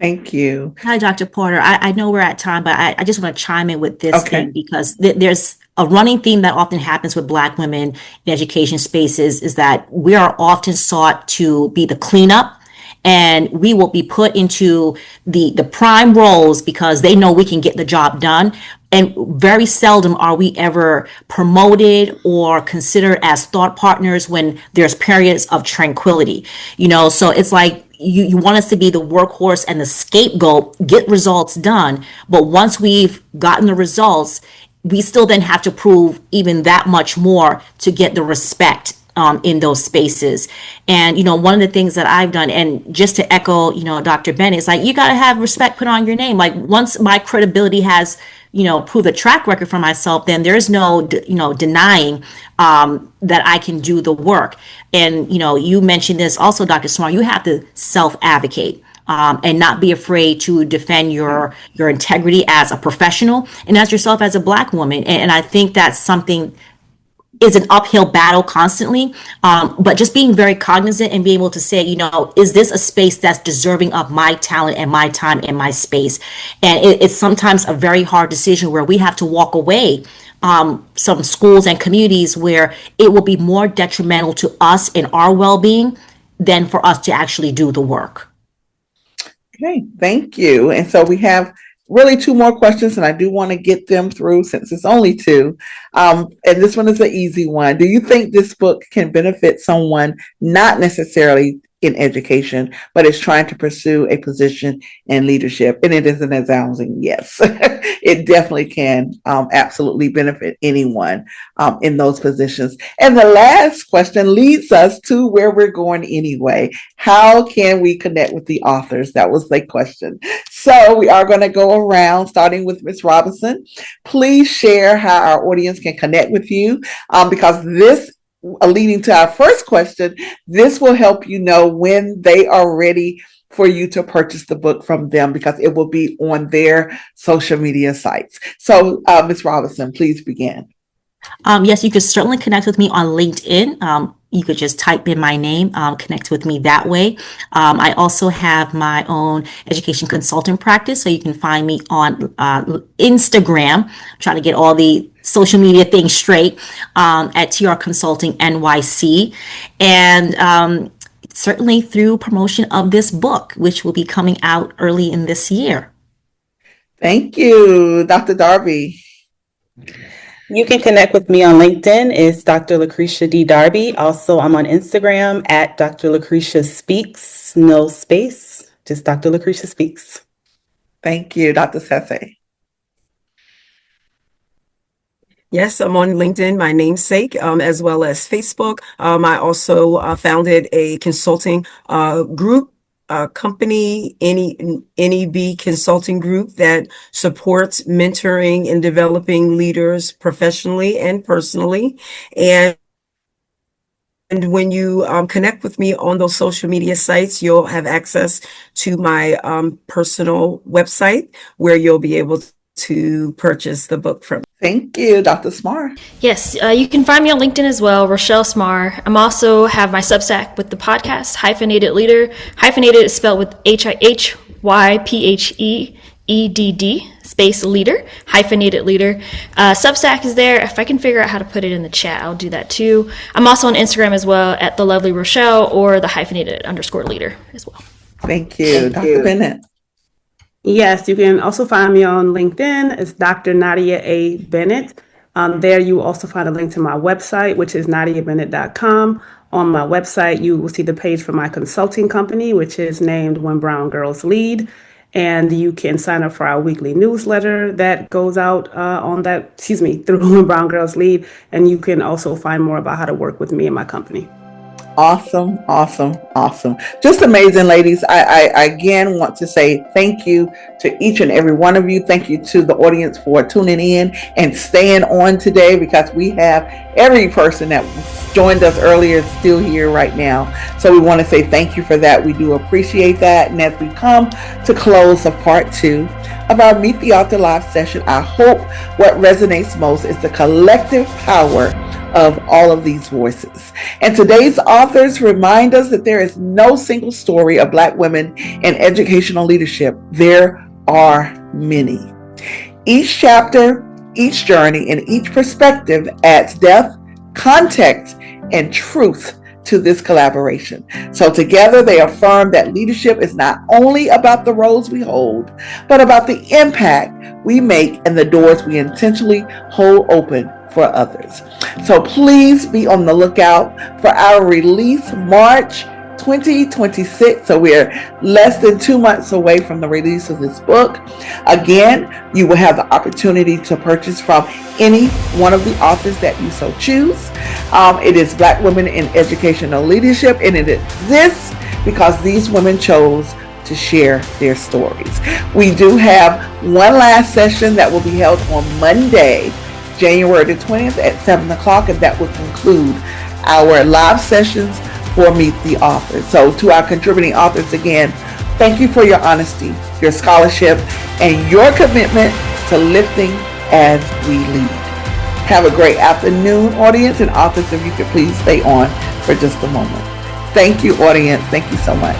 A: Thank you.
E: Hi, Dr. Porter. I know we're at time, but I just want to chime in with this
A: Okay.
E: thing because there's a running theme that often happens with Black women in education spaces is that we are often sought to be the cleanup, and we will be put into the prime roles because they know we can get the job done. And very seldom are we ever promoted or considered as thought partners when there's periods of tranquility. So it's like you want us to be the workhorse and the scapegoat, get results done. But once we've gotten the results, we still then have to prove even that much more to get the respect in those spaces. And, one of the things that I've done, and just to echo, Dr. Bennett, it's like, you got to have respect put on your name. Like once my credibility has, proved a track record for myself, then there's no, denying that I can do the work. And, you mentioned this also, Dr. Smart, you have to self-advocate. And not be afraid to defend your integrity as a professional and as yourself as a Black woman. And I think that's something is an uphill battle constantly, but just being very cognizant and being able to say, is this a space that's deserving of my talent and my time and my space? And it's sometimes a very hard decision where we have to walk away some schools and communities where it will be more detrimental to us and our well-being than for us to actually do the work.
A: Okay, thank you. And so we have really two more questions, and I do want to get them through since it's only two. And this one is an easy one. Do you think this book can benefit someone not necessarily in education, but is trying to pursue a position in leadership? And it is an resounding yes. It definitely can absolutely benefit anyone in those positions. And the last question leads us to where we're going anyway. How can we connect with the authors? That was the question. So we are going to go around, starting with Ms. Robinson. Please share how our audience can connect with you, because this, leading to our first question, this will help you know when they are ready for you to purchase the book from them, because it will be on their social media sites. So, Ms. Robinson, please begin.
E: Yes, you could certainly connect with me on LinkedIn. You could just type in my name, connect with me that way. I also have my own education consultant practice, so you can find me on Instagram. I'm trying to get all the social media things straight, at TR Consulting NYC. And certainly through promotion of this book, which will be coming out early in this year.
A: Thank you. Dr. Darby.
B: You can connect with me on LinkedIn. It's Dr. Lucretia D. Darby. Also, I'm on Instagram at Dr. Lucretia Speaks, no space, just Dr. Lucretia Speaks.
A: Thank you, Dr. Sese.
D: Yes, I'm on LinkedIn, my namesake, as well as Facebook. I also founded a consulting group, company, NEB Consulting Group, that supports mentoring and developing leaders professionally and personally. And when you connect with me on those social media sites, you'll have access to my personal website where you'll be able to purchase the book from.
A: Thank you, Dr. Smart.
F: Yes, you can find me on LinkedIn as well, Rochelle Smar. I'm also have my Substack with the podcast, Hyphenated Leader. Hyphenated is spelled with HYPHEEDD, space leader, hyphenated leader. Substack is there. If I can figure out how to put it in the chat, I'll do that too. I'm also on Instagram as well at the lovely Rochelle or the hyphenated_leader as well.
A: Thank you, Dr. Bennett.
C: Yes, you can also find me on LinkedIn. It's Dr. Nadia A. Bennett. There you will also find a link to my website, which is nadiabennett.com. On my website, you will see the page for my consulting company, which is named When Brown Girls Lead. And you can sign up for our weekly newsletter that goes out through Brown Girls Lead. And you can also find more about how to work with me and my company.
A: Awesome, awesome, awesome. Just amazing, ladies. I again want to say thank you to each and every one of you. Thank you to the audience for tuning in and staying on today, because we have every person that joined us earlier still here right now. So we want to say thank you for that. We do appreciate that. And as we come to close of part 2 of our Meet the Author Live session, I hope what resonates most is the collective power of all of these voices. And today's authors remind us that there is no single story of Black women in educational leadership. There are many. Each chapter, each journey, and each perspective adds depth, context, and truth to this collaboration. So together they affirm that leadership is not only about the roles we hold, but about the impact we make and the doors we intentionally hold open for others. So please be on the lookout for our release March 2026. So we're less than 2 months away from the release of this book. Again, you will have the opportunity to purchase from any one of the authors that you so choose. It is Black Women in Educational Leadership, and it exists because these women chose to share their stories. We do have one last session that will be held on Monday, January the 20th at 7 o'clock, and that will conclude our live sessions for Meet the Author. So to our contributing authors, again, thank you for your honesty, your scholarship, and your commitment to lifting as we lead. Have a great afternoon, audience, and authors, if you could please stay on for just a moment. Thank you, audience. Thank you so much.